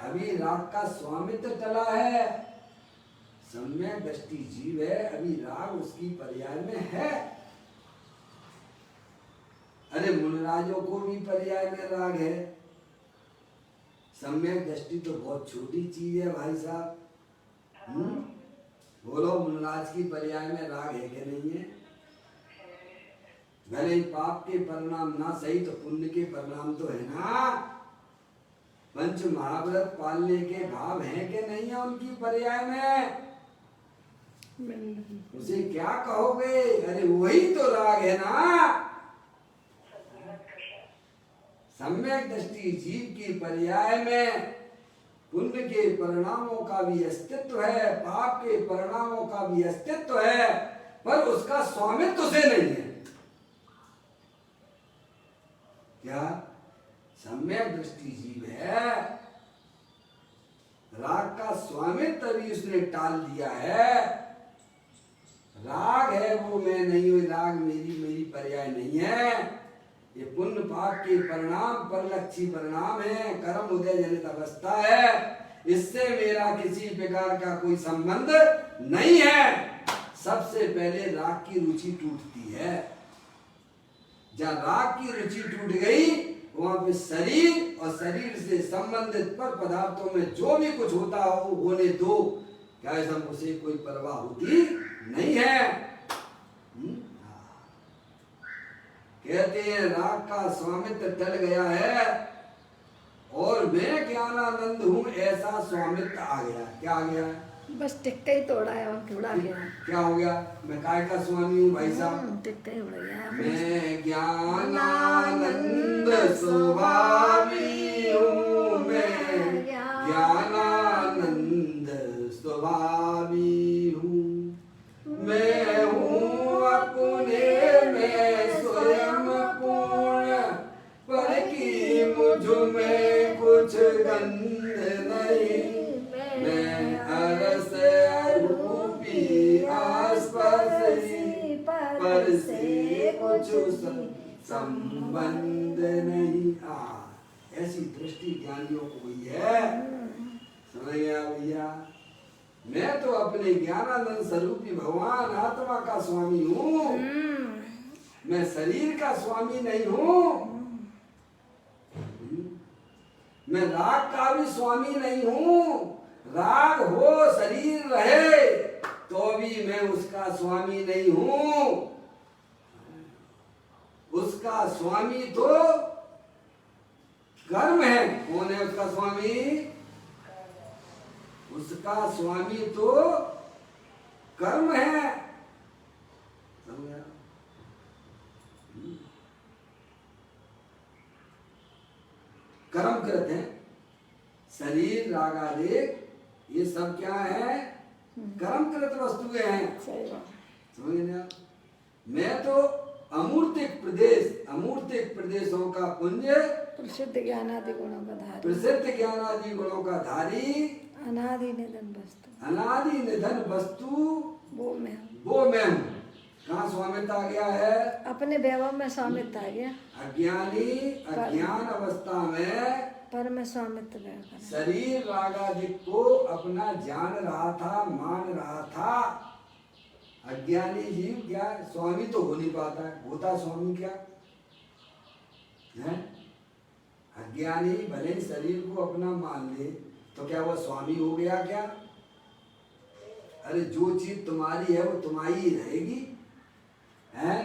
अभी राग का स्वामित्व टला है। सम्यक दृष्टि जीव है, अभी राग उसकी पर्याय में है। अरे मुनिराजों को भी पर्याय में राग है। सम्यक दृष्टि तो बहुत छोटी चीज है भाई साहब। बोलो मुनिराज की पर्याय में राग है कि नहीं है? भले ही पाप के परिणाम ना सही तो पुण्य के परिणाम तो है ना। पंच महाव्रत पालने के भाव हैं कि नहीं है उनकी पर्याय में? उसे क्या कहोगे? अरे वही तो राग है ना। सम्यक दृष्टि जीव की पर्याय में पुण्य के परिणामों का भी अस्तित्व है, पाप के परिणामों का भी अस्तित्व है, पर उसका स्वामित्व से नहीं है। क्या? सम्यक दृष्टि जीव है, राग का स्वामित्व भी उसने टाल दिया है। राग है वो मैं नहीं हूं, राग मेरी पर्याय नहीं है। ये पुण्य पाप के परिणाम परलक्षी परिणाम है, कर्म उदय जनित अवस्था है। इससे मेरा किसी प्रकार का कोई संबंध नहीं है। सबसे पहले राग की रुचि टूटती है। जहाँ राग की रुचि टूट गई वहां पे शरीर और शरीर से संबंधित पर पदार्थों में जो भी कुछ होता हो होने दो, क्या ऐसा उसे कोई परवाह होती नहीं है। कहते हैं राग का स्वामित्व टल गया है और मैं ज्ञानानंद हूं, ऐसा स्वामित्व आ गया। क्या आ गया? बस टिक्का ही तोड़ा है और उड़ा गया। क्या हो गया? मैं काय का स्वामी हूँ भाई साहब? टिक्का ही उड़ गया। मैं ज्ञानानंद स्वभावी हूँ, मैं ज्ञानानंद स्वभावी हूँ। मैं हूँ अपने में स्वयं पूर्ण, पर की मुझ में कुछ गंध नहीं। मैं अरस रूपी आसपासी, पर से कुछ संबंध नहीं। ऐसी दृष्टि ज्ञानियों को हुई है। समझ गया भैया? मैं तो अपने ज्ञानानंद स्वरूपी भगवान आत्मा का स्वामी हूँ, मैं शरीर का स्वामी नहीं हूँ। मैं राग का भी स्वामी नहीं हूँ। राग हो शरीर रहे तो भी मैं उसका स्वामी नहीं हूँ। उसका स्वामी तो कर्म है। कौन है उसका स्वामी? उसका स्वामी तो कर्म है। समझा? कर्म कृत है। शरीर राग आदि ये सब क्या है? कर्म कृत वस्तुएं हैं। समझ गए? मैं तो अमूर्तिक प्रदेशों का पुंज, प्रसिद्ध ज्ञानादि गुणों का धारी, प्रसिद्ध ज्ञानादि गुणों का धारी, अनादि निधन वस्तु, अनादि निधन वस्तु वो मैं हूँ। कहाँ स्वामित्व आ गया है? अपने वैभव में स्वामित्व आ गया। अज्ञानी अज्ञान अवस्था में पर मैं स्वामित्व कर शरीर रागादिक को अपना जान रहा था, मान रहा था। अज्ञानी जीव क्या स्वामी तो हो नहीं पाता है। होता स्वामी क्या है? अज्ञानी भले ही शरीर को अपना मान ले तो क्या वो स्वामी हो गया क्या? अरे जो चीज तुम्हारी है वो तुम्हारी ही रहेगी। हैं?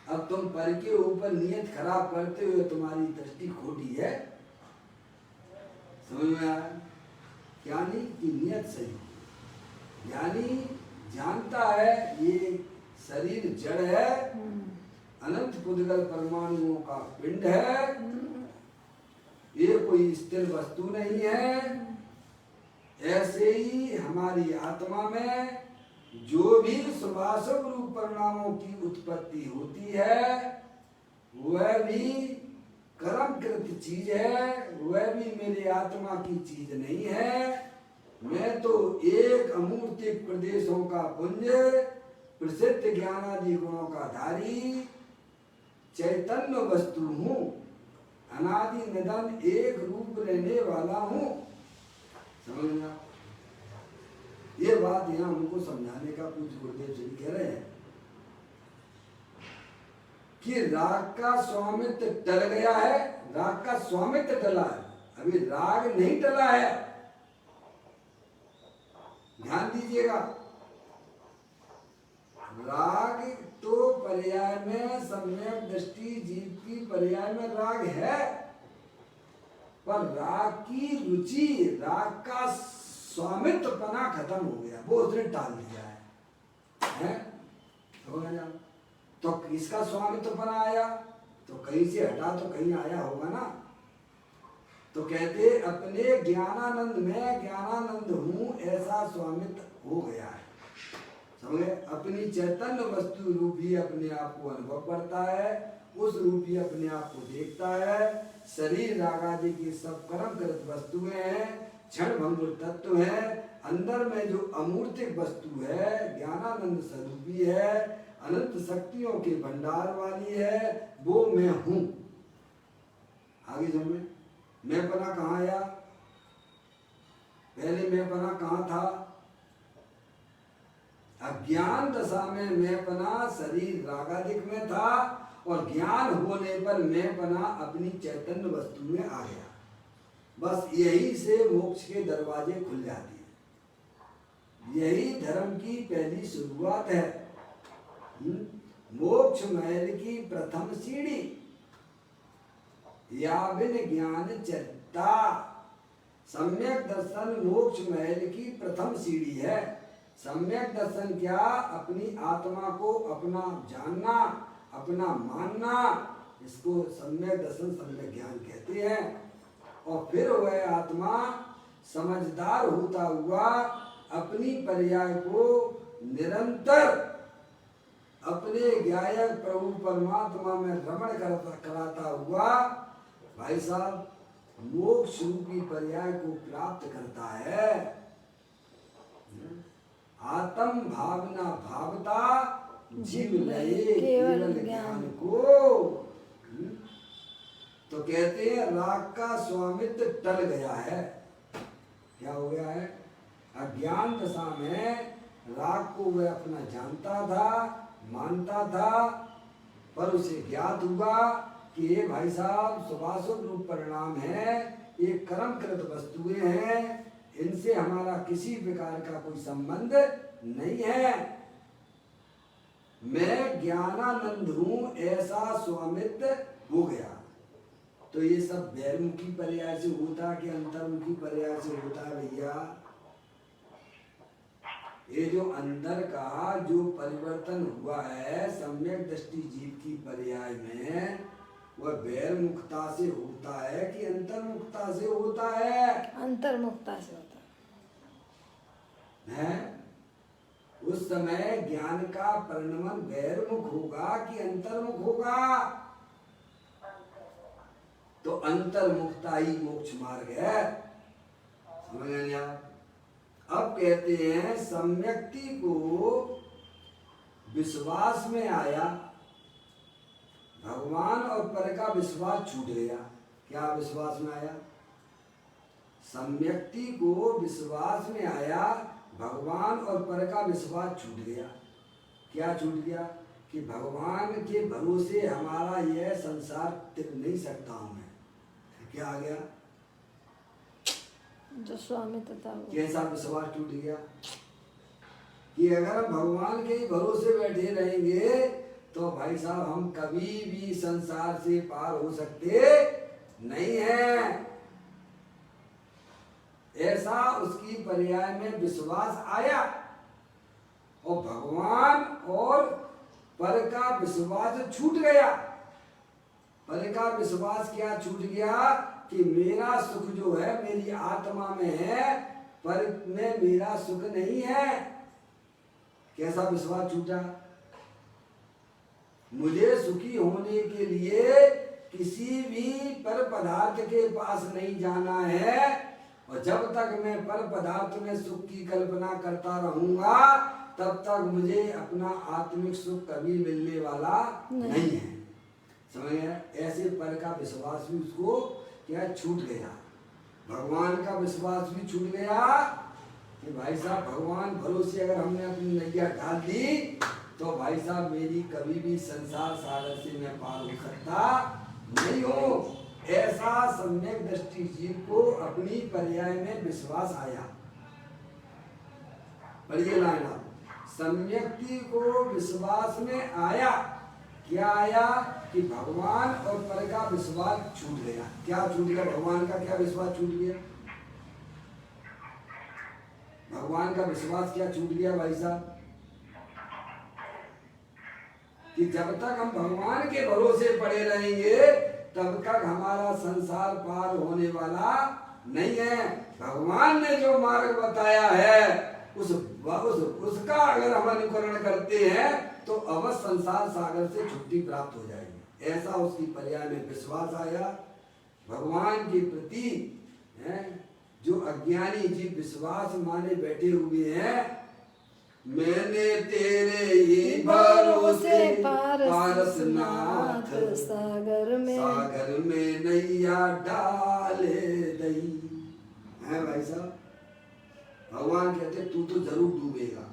अब तुम पर के ऊपर नियत खराब करते हुए तुम्हारी दृष्टि खोटी है। समझ में आया? क्या नहीं कि नियत सही, यानी जानता है ये शरीर जड़ है, अनंत पुद्गल परमाणुओं का पिंड है, ये कोई स्थिर वस्तु नहीं है। ऐसे ही हमारी आत्मा में जो भी शुभाशुभ रूप परिणामों की उत्पत्ति होती है वह भी कर्मकृत चीज है, वह भी मेरे आत्मा की चीज नहीं है। मैं तो एक अमूर्तिक प्रदेशों का पुंज, प्रसिद्ध ज्ञानादि गुणों का धारी चैतन्य वस्तु हूँ, अनादि निधन एक रूप रहने वाला हूँ। समझना? ये बात यहाँ हमको समझाने का पूज्य गुरुदेव जी कह रहे हैं कि राग का स्वामित्व टल गया है, राग का स्वामित्व टला है, अभी राग नहीं टला है। ध्यान दीजिएगा, राग तो पर्याय में सम्यक दृष्टि जीव की पर्याय में राग है, पर राग की रुचि, राग का स्वामित्व पना खत्म हो गया, वो उसने टाल दिया है? तो किसका स्वामित्व पना आया? तो कहीं से हटा तो कहीं आया होगा ना। तो कहते अपने ज्ञानानंद में ज्ञानानंद हूँ ऐसा स्वामित्व हो गया है। समझे? अपनी चैतन्य वस्तु रूपी अपने आप को अनुभव करता है, उस रूपी अपने आप को देखता है। शरीर रागादि की सब कर्मकृत वस्तुएं हैं, क्षण भंगुर तत्व है। अंदर में जो अमूर्तिक वस्तु है, ज्ञानानंद स्वरूपी है, अनंत शक्तियों के भंडार वाली है, वो मैं हूँ। आगे समझे? मैं पना कहाँ आया? पहले मैं पना कहाँ था? अज्ञान दशा में मैं पना शरीर रागादिक में था, और ज्ञान होने पर मैं पना अपनी चैतन्य वस्तु में आ गया। बस यही से मोक्ष के दरवाजे खुल जाते हैं। यही धर्म की पहली शुरुआत है। मोक्ष महल की प्रथम सीढ़ी, या बिन ज्ञान चरिता। सम्यक दर्शन मोक्ष महल की प्रथम सीढ़ी है। सम्यक दर्शन क्या? अपनी आत्मा को अपना जानना, अपना मानना, इसको सम्यक दर्शन सम्यक ज्ञान कहते हैं। और फिर वह आत्मा समझदार होता हुआ अपनी पर्याय को निरंतर अपने ज्ञायक प्रभु परमात्मा में रमण कराता हुआ भाई साहब मोक्ष रूपी पर्याय को प्राप्त करता है। आत्म भावना भावता जीव लये केवल ज्ञान को। तो कहते हैं राग का स्वामित्व टल गया है। क्या हो गया है? अज्ञान दशा में राग को वह अपना जानता था, मानता था, पर उसे ज्ञात हुआ कि ये भाई साहब शुभाशुभ रूप परिणाम है, ये कर्मकृत वस्तुएं हैं, इनसे हमारा किसी प्रकार का कोई संबंध नहीं है। मैं ज्ञानानंद हूँ ऐसा स्वामित्व हो गया। तो ये सब बहिर्मुखी पर्याय से होता कि अंतर्मुखी पर्याय से होता है भैया? ये जो अंदर का जो परिवर्तन हुआ है सम्यक दृष्टि जीव की पर्याय में, वह बहिर्मुखता से होता है कि अंतर्मुखता से होता है? अंतर्मुखता से होता है। उस समय ज्ञान का परिणमन बहिर्मुख होगा कि अंतर्मुख होगा? तो अंतर्मुखता ही मोक्ष मार्ग है। समझ गए आप? अब कहते हैं सम्यक्ति को विश्वास में आया, भगवान और पर का विश्वास छूट गया। क्या विश्वास में आया? सम्यक्ति को विश्वास में आया, भगवान और पर का विश्वास छूट गया। क्या छूट गया? कि भगवान के भरोसे हमारा यह संसार टिक नहीं सकता हूं मैं। क्या आ गया? जो स्वामित्व था वो। कैसा विश्वास टूट गया? कि अगर हम भगवान के ही भरोसे बैठे रहेंगे तो भाई साहब हम कभी भी संसार से पार हो सकते नहीं है। ऐसा उसकी पर्याय में विश्वास आया और भगवान और पर का विश्वास छूट गया। पर का विश्वास क्या छूट गया कि मेरा सुख जो है मेरी आत्मा में है, पर में मेरा सुख नहीं है। कैसा विश्वास छूटा? मुझे सुखी होने के लिए किसी भी पर पदार्थ के पास नहीं जाना है, और जब तक मैं पर पदार्थ में सुख की कल्पना करता रहूंगा तब तक मुझे अपना आत्मिक सुख कभी मिलने वाला नहीं है। समझ गया? ऐसे पर का विश्वास भी उसको क्या छूट गया। भगवान का विश्वास भी छूट गया कि भाई साहब भगवान भरोसे अगर हमने अपनी नैया डाल दी तो भाई साहब मेरी कभी भी संसार सागर से मैं पार हो सकता नहीं हूँ। ऐसा सम्यक दृष्टि जीव को अपनी पर्याय में विश्वास आया। पढ़िए लाइन आप, सम्यक्ति को विश्वास में आया। क्या आया कि भगवान और पर का विश्वास छूट गया। क्या छूट गया? भगवान का क्या विश्वास छूट गया? भगवान का विश्वास क्या छूट गया भाई साहब? कि जब तक हम भगवान के भरोसे पड़े रहेंगे तब तक हमारा संसार पार होने वाला नहीं है। भगवान ने जो मार्ग बताया है उसका अगर हम अनुकरण करते हैं तो अवश्य संसार सागर से छुट्टी प्राप्त हो जाएगी। ऐसा उसकी पर्याय में विश्वास आया। भगवान के प्रति जो अज्ञानी जीव विश्वास माने बैठे हुए हैं, मैंने तेरे ही भरोसे पारसनाथ सागर में नैया डाले दई। है भाई साहब, भगवान कहते तू तो जरूर डूबेगा,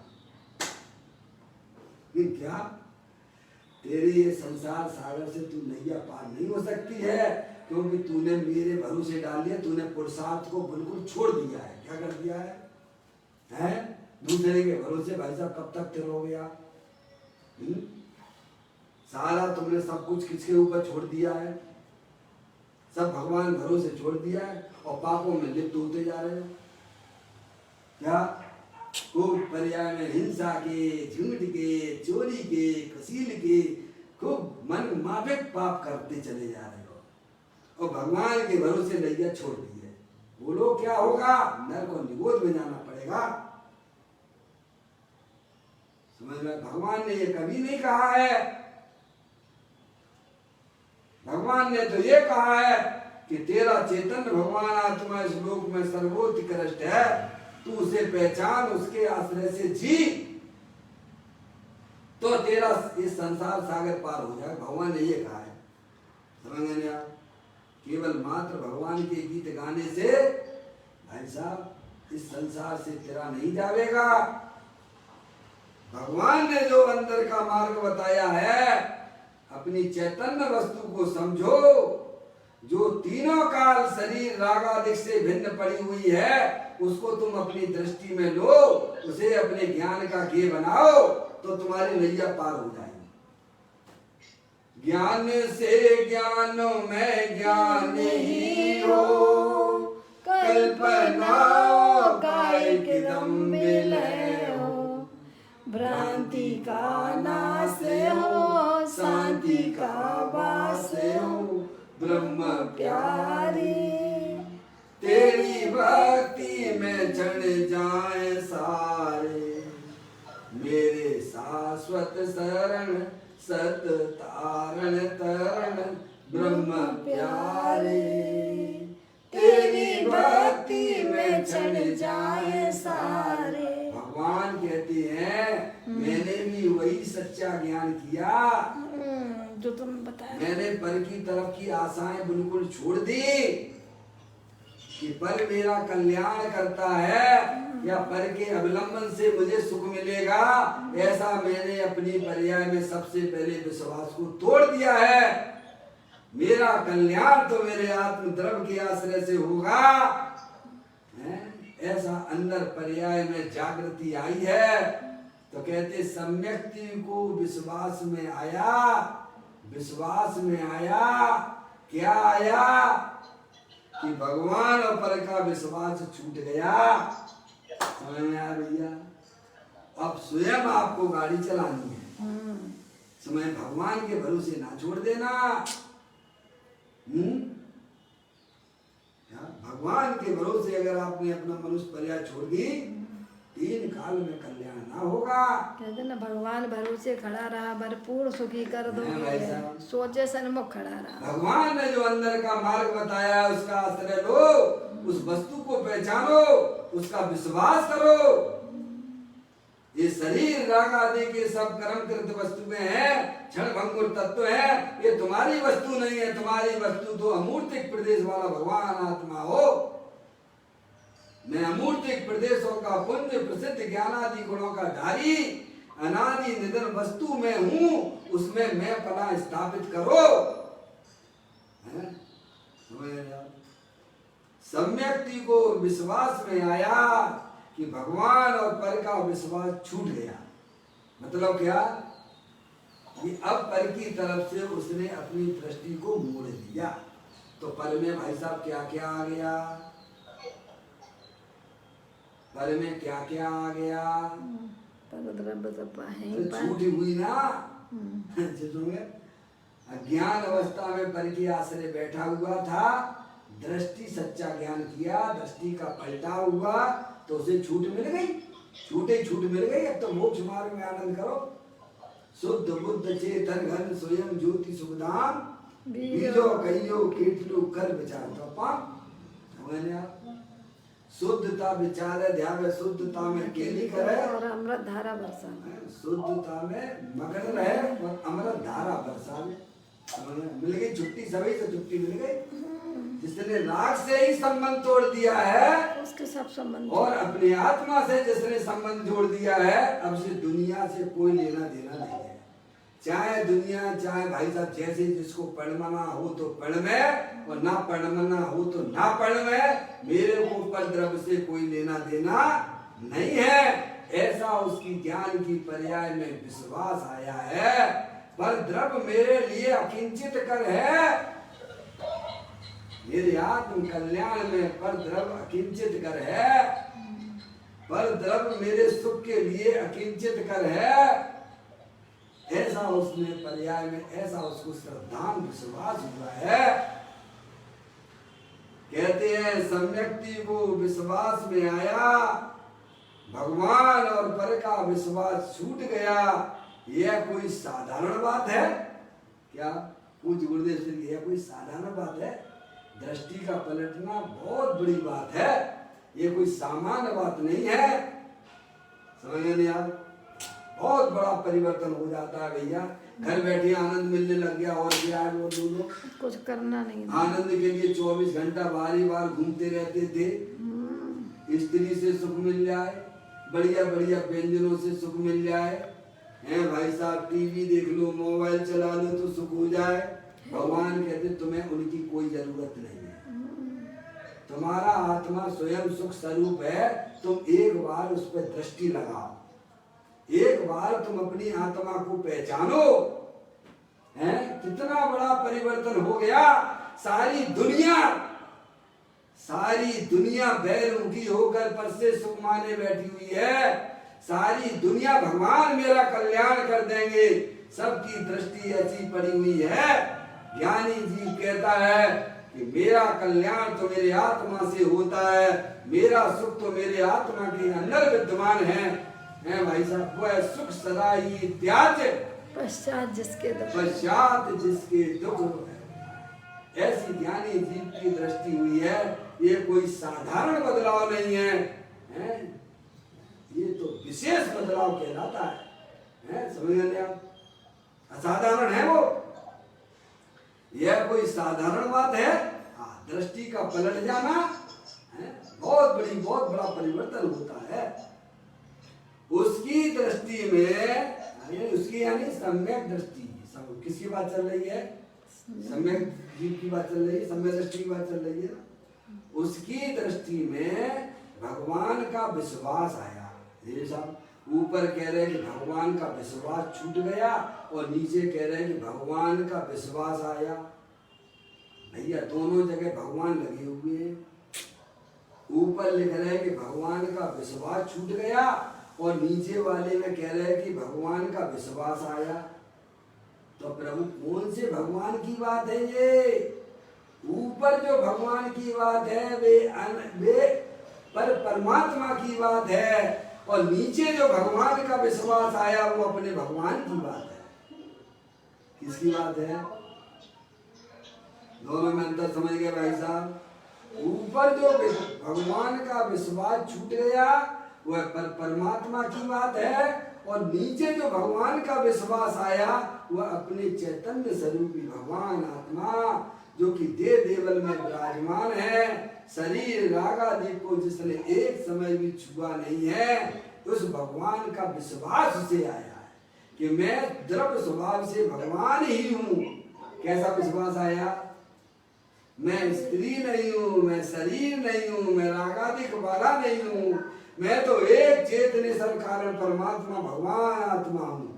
लेकिन क्या तेरी ये संसार सागर से तू नैया पार नहीं हो सकती है, क्योंकि तूने मेरे भरोसे डाल दिया। तूने पुरुषार्थ को बिल्कुल छोड़ दिया है। क्या कर दिया है? दूसरे के भरोसे भाई साहब कब तक तिरोगे आप? सारा तुमने सब कुछ किसके ऊपर छोड़ दिया है? सब भगवान भरोसे छोड़ दिया है और पापों में लिप्त होते जा रहे हो। क्या खूब पर्याय में हिंसा के, झूठ के, चोरी के, कसील के खूब मन माफिक पाप करते चले जा रहे हो और भगवान के भरोसे नैया छोड़ दी है। बोलो क्या होगा? नरक और निगोद में जाना पड़ेगा। समझ में? भगवान ने ये कभी नहीं कहा है। भगवान ने तो ये कहा है कि तेरा चेतन भगवान आत्मा इस लोक में सर्वोत्कृष्ट है, तू उसे पहचान, उसके आश्रय से जी, तो तेरा इस संसार सागर पार हो जाए। भगवान ने ये कहा है। समझ गए आप? केवल मात्र भगवान के गीत गाने से भाई साहब इस संसार से तेरा नहीं जाएगा। भगवान ने जो अंदर का मार्ग बताया है, अपनी चैतन्य वस्तु को समझो, जो तीनों काल शरीर रागादिक से भिन्न पड़ी हुई है उसको तुम अपनी दृष्टि में लो, उसे अपने ज्ञान का घी बनाओ, तो तुम्हारी नैया पार हो जाएगी। ज्ञान से ज्ञानो में ज्ञान ही हो, कल्पना कायिक दम मिले हो, भ्रांति का नाश हो, शांति का वास हो, ब्रह्म प्यारे तेरी भक्ति में चढ़ जाए सारे, मेरे शाश्वत शरण सत तारण तरण ब्रह्म प्यारे, तेरी भक्ति में चढ़ जाए सारे। भगवान कहते हैं मैंने भी वही सच्चा ज्ञान किया जो तुमने बताया। मैंने पर की तरफ की आशाएं बिल्कुल छोड़ दी कि पर मेरा कल्याण करता है या पर के अवलंबन से मुझे सुख मिलेगा, ऐसा मैंने अपनी पर्याय में सबसे पहले विश्वास को तोड़ दिया है। मेरा कल्याण तो मेरे आत्म द्रव्य के आश्रय से होगा, ऐसा अंदर पर्याय में जागृति आई है। तो कहते सम्यक्ति को विश्वास में आया, विश्वास में आया, क्या आया कि भगवान और पर का विश्वास छूट गया। समझ में आया भैया? अब स्वयं आपको गाड़ी चलानी है, समय भगवान के भरोसे ना छोड़ देना। भगवान के भरोसे अगर आपने अपना मनुष्य पर्याय छोड़ दी, 3 काल में कल्याण ना होगा। कहते ना भगवान भरोसे खड़ा रहा, भरपूर सुखी कर भाई दोगे, साहब। सोचे सन्मुख खड़ा रहा। भगवान ने जो अंदर का मार्ग बताया है उसका आश्रय लो, उस वस्तु को पहचानो, उसका विश्वास करो। ये शरीर राग आदि के सब कर्म कृत वस्तुएं हैं, क्षण भंगुर तत्व है। ये तुम्हारी वस्तु नहीं है, तुम्हारी वस्तु तो अमूर्तिक प्रदेश वाला भगवान आत्मा हो। मैं अमूर्तिक प्रदेशों का पुंज प्रसिद्ध ज्ञानादि गुणों का धारी अनादि निधन वस्तु में हूँ, उसमें मैं पना स्थापित करो। सम्यक्ति को विश्वास में आया कि भगवान और पर का विश्वास छूट गया। मतलब क्या कि अब पर की तरफ से उसने अपनी दृष्टि को मोड़ दिया। तो पर में भाई साहब क्या क्या आ गया? पर में क्या क्या आ गया? छूटी हुई ना। अज्ञान अवस्था में पर की आश्रय बैठा हुआ था, दृष्टि सच्चा ज्ञान किया, दृष्टि का पलटा हुआ तो उसे छूट मिल गई। छूटे छूट मिल गई। अब तो मोक्ष मार्ग में आनंद करो। शुद्ध बुद्ध चेतन घन स्वयं ज्योति सुखधाम बीजो कहियो कीटलू कर विचार तो पाम। शुद्धता विचार ध्यान, शुद्धता में केली करे और अमृत धारा बरसा, शुद्धता में मगन रहे और अमृत धारा बरसा में। मिल गई छुट्टी, सभी से छुट्टी मिल गई। जिसने राग से ही संबंध तोड़ दिया है, उसके सब संबंध, और अपनी आत्मा से जिसने संबंध जोड़ दिया है, अब से दुनिया से कोई लेना देना नहीं है। चाहे दुनिया, चाहे भाई साहब जैसे जिसको पढ़ना हो तो पढ़ में, और ना पढ़ना हो तो ना पढ़ में। मेरे को पर द्रव्य से कोई लेना देना नहीं है। ऐसा उसकी ज्ञान की पर्याय में विश्वास आया है। पर द्रव्य मेरे लिए अकिंचित कर है। मेरे आत्म कल्याण में पर द्रव्य अकिंचित कर है। पर द्रव्य मेरे सुख के लिए अकिंचित कर है। ऐसा उसने पर्याय में, ऐसा उसको श्रद्धान विश्वास हुआ है। कहते हैं सम्यक्ति को विश्वास में आया, भगवान और पर का विश्वास छूट गया। यह कोई साधारण बात है क्या? पूज्य गुरुदेव श्री, यह कोई साधारण बात है? दृष्टि का पलटना बहुत बड़ी बात है। ये कोई सामान्य बात नहीं है। समझ नहीं आ? बहुत बड़ा परिवर्तन हो जाता है भैया। घर बैठे आनंद मिलने लग गया। और क्या है वो दोनों कुछ करना नहीं, आनंद के लिए 24 घंटा बारी बार घूमते रहते थे। स्त्री से सुख मिल जाए, बढ़िया बढ़िया व्यंजनों से सुख मिल जाए, हैं भाई साहब टीवी देख लो, मोबाइल चला लो तो सुख हो जाए। भगवान कहते तुम्हें उनकी कोई जरूरत नहीं है। तुम्हारा आत्मा स्वयं सुख स्वरूप है। तुम एक बार उस पर दृष्टि लगाओ, एक बार तुम अपनी आत्मा को पहचानो। हैं कितना बड़ा परिवर्तन हो गया। सारी दुनिया बैरमुखी होकर पर से सुख माने बैठी हुई है। सारी दुनिया भगवान मेरा कल्याण कर देंगे, सबकी दृष्टि ऐसी पड़ी हुई है। ज्ञानी जी कहता है कि मेरा कल्याण तो मेरे आत्मा से होता है, मेरा सुख तो मेरे आत्मा के अंदर विद्यमान है। भाई साहब वह सुख सदा ही त्याज पश्चात जिसके दुख है। ऐसी ज्ञानी जीव की दृष्टि हुई है। ये कोई साधारण बदलाव नहीं है, ये तो विशेष बदलाव कहलाता है। समझ गए आप? असाधारण है वो, यह कोई साधारण बात है? दृष्टि का पलट जाना बहुत बड़ा परिवर्तन होता है। उसकी दृष्टि में, उसकी यानी सम्यक दृष्टि। किसकी बात चल रही है? सम्यक जीव की बात चल रही है, सम्यक दृष्टि की बात चल रही है। उसकी दृष्टि में भगवान का विश्वास आया। ये साहब ऊपर कह रहे हैं कि भगवान का विश्वास छूट गया और नीचे कह रहे हैं कि भगवान का विश्वास आया। भैया दोनों जगह भगवान लगे हुए हैं। ऊपर लिख रहे हैं कि भगवान का विश्वास छूट गया और नीचे वाले में कह रहे हैं कि भगवान का विश्वास आया। तो प्रभु कौन से भगवान की बात है ये? ऊपर जो भगवान की बात है वे पर परमात्मा की बात है और नीचे जो भगवान का विश्वास आया वो अपने भगवान की बात है। किसकी बात है? दोनों में अंतर समझ गए भाई साहब? ऊपर जो भगवान का विश्वास छूट गया वह परमात्मा की बात है और नीचे जो भगवान का विश्वास आया वह अपने चैतन्य स्वरूपी भगवान आत्मा जो कि देव देवल में विराजमान है, शरीर रागादि को जिसने एक समय भी छुआ नहीं है, उस भगवान का विश्वास उसे आया है कि मैं द्रव्य स्वभाव से भगवान ही हूँ। कैसा विश्वास आया? मैं स्त्री नहीं हूँ, मैं शरीर नहीं हूँ, मैं रागादिक वाला नहीं हूँ, मैं तो एक चेतने सब कारण परमात्मा भगवान आत्मा हूँ।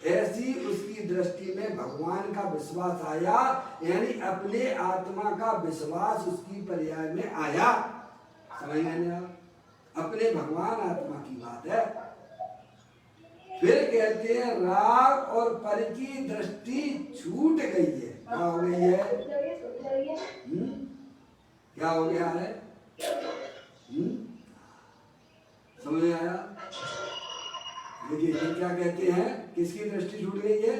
ऐसी उसकी दृष्टि में भगवान का विश्वास आया, यानी अपने आत्मा का विश्वास उसकी पर्याय में आया। समझ गए आप? अपने भगवान आत्मा की बात है। फिर कहते हैं राग और पर की दृष्टि छूट गई है। क्या हो गई है? क्या हो गया है? समझ में आया? देखिए ये क्या कहते हैं, किसकी दृष्टि छूट गई है?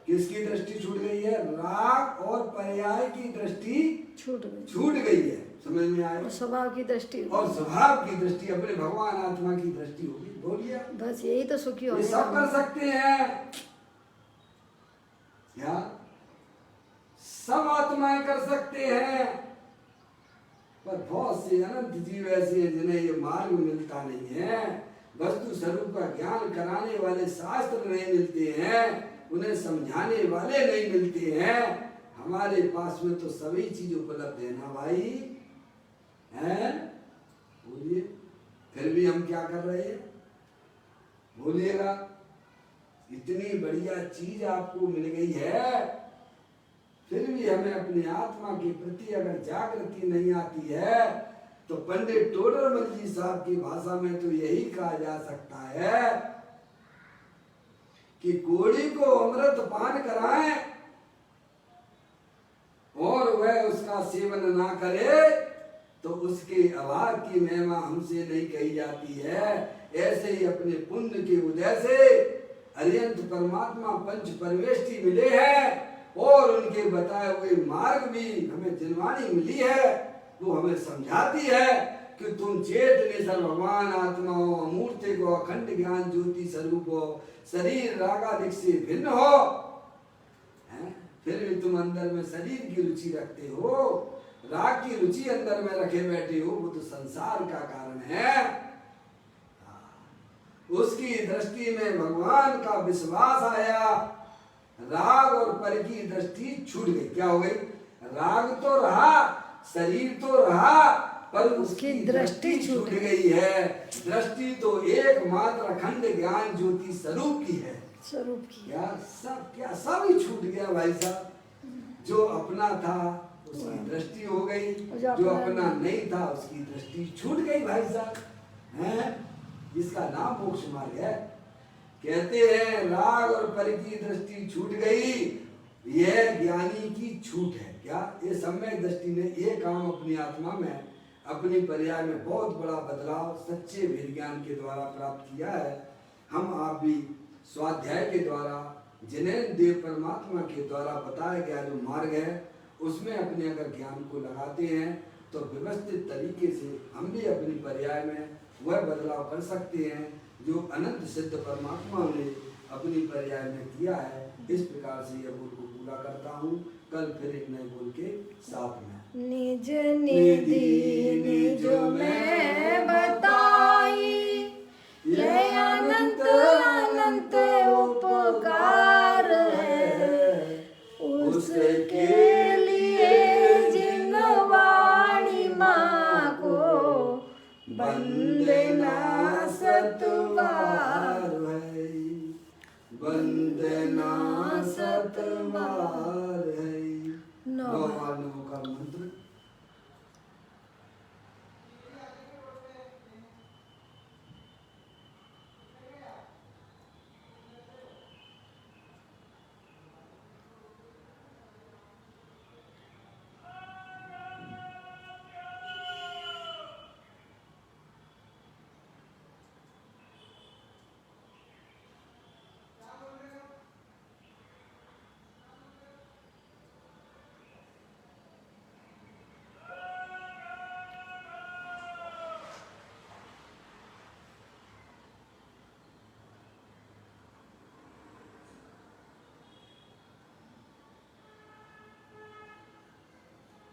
किसकी दृष्टि छूट गई है? राग और पर्याय की दृष्टि छूट गई है। समझ में आया? स्वभाव की दृष्टि और स्वभाव की दृष्टि अपने भगवान आत्मा की दृष्टि होगी। बोलिए बस यही तो सुखी हो। ये सब कर सकते हैं क्या? सब आत्माएं कर सकते हैं, पर बहुत से अनंत जीव ऐसे हैं जिन्हें ये मार्ग मिलता नहीं है। वस्तु स्वरूप का ज्ञान कराने वाले शास्त्र नहीं मिलते हैं, उन्हें समझाने वाले नहीं मिलते हैं। हमारे पास में तो सभी चीज उपलब्ध है ना भाई, हैं? बोलिए, फिर भी हम क्या कर रहे हैं? बोलिएगा। इतनी बढ़िया चीज आपको मिल गई है, फिर भी हमें अपनी आत्मा के प्रति अगर जागृति नहीं आती है तो पंडित टोडरमल जी साहब की भाषा में तो यही कहा जा सकता है कि कोड़ी को अमृत पान कराएं और वह उसका सेवन ना करे तो उसके अभाव की महिमा हमसे नहीं कही जाती है। ऐसे ही अपने पुण्य के उदय से अरिहंत परमात्मा पंच परमेष्टि मिले हैं और उनके बताए हुए मार्ग भी हमें जिनवानी मिली है। वो हमें समझाती है कि तुम चेतने सर भगवान आत्मा हो, अमूर्त को अखंड ज्ञान ज्योति स्वरूप हो, शरीर रागादिक से भिन्न हो, फिर भी तुम अंदर में शरीर की रुचि रखते हो, राग की रुचि अंदर में रखे बैठे हो। वो तो संसार का कारण है। उसकी दृष्टि में भगवान का विश्वास आया, राग और पर की दृष्टि छूट गई। क्या हो गई? राग तो रहा, शरीर तो रहा, पर उसकी दृष्टि छूट गई है। दृष्टि तो एकमात्र अखंड ज्ञान ज्योति स्वरूप की है। स्वरूप की क्या सब ही छूट गया भाई साहब। जो अपना था उसकी दृष्टि हो गई, जो अपना नहीं था उसकी दृष्टि छूट गई भाई साहब। हैं? इसका नाम मोक्ष मार्ग है। कहते हैं राग और पर की दृष्टि छूट गई, यह ज्ञानी की छूट है। क्या? ये सम्यक दृष्टि ने ये काम अपनी आत्मा में, अपनी पर्याय में बहुत बड़ा बदलाव सच्चे वेद ज्ञान के द्वारा प्राप्त किया है। हम आप भी स्वाध्याय के द्वारा, जिन्हें देव परमात्मा के द्वारा बताया गया जो मार्ग है उसमें अपने अगर ज्ञान को लगाते हैं तो व्यवस्थित तरीके से हम भी अपनी पर्याय में वह बदलाव कर सकते हैं जो अनंत सिद्ध परमात्मा ने अपनी पर्याय में किया है। इस प्रकार से यह बोल को पूरा करता हूँ। कल फिर एक नए बोल के साथ में निज निधि निज में बताई, ये अनंत अनंत उपकार है, उसके लिए जिन वाणी माँ को वंदना सतवार है, वंदना सतवार है। नौ नौ बार नमो का मंत्र।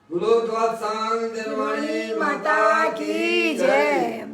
बोलो द्वादशांग जनवाणी माता की जय।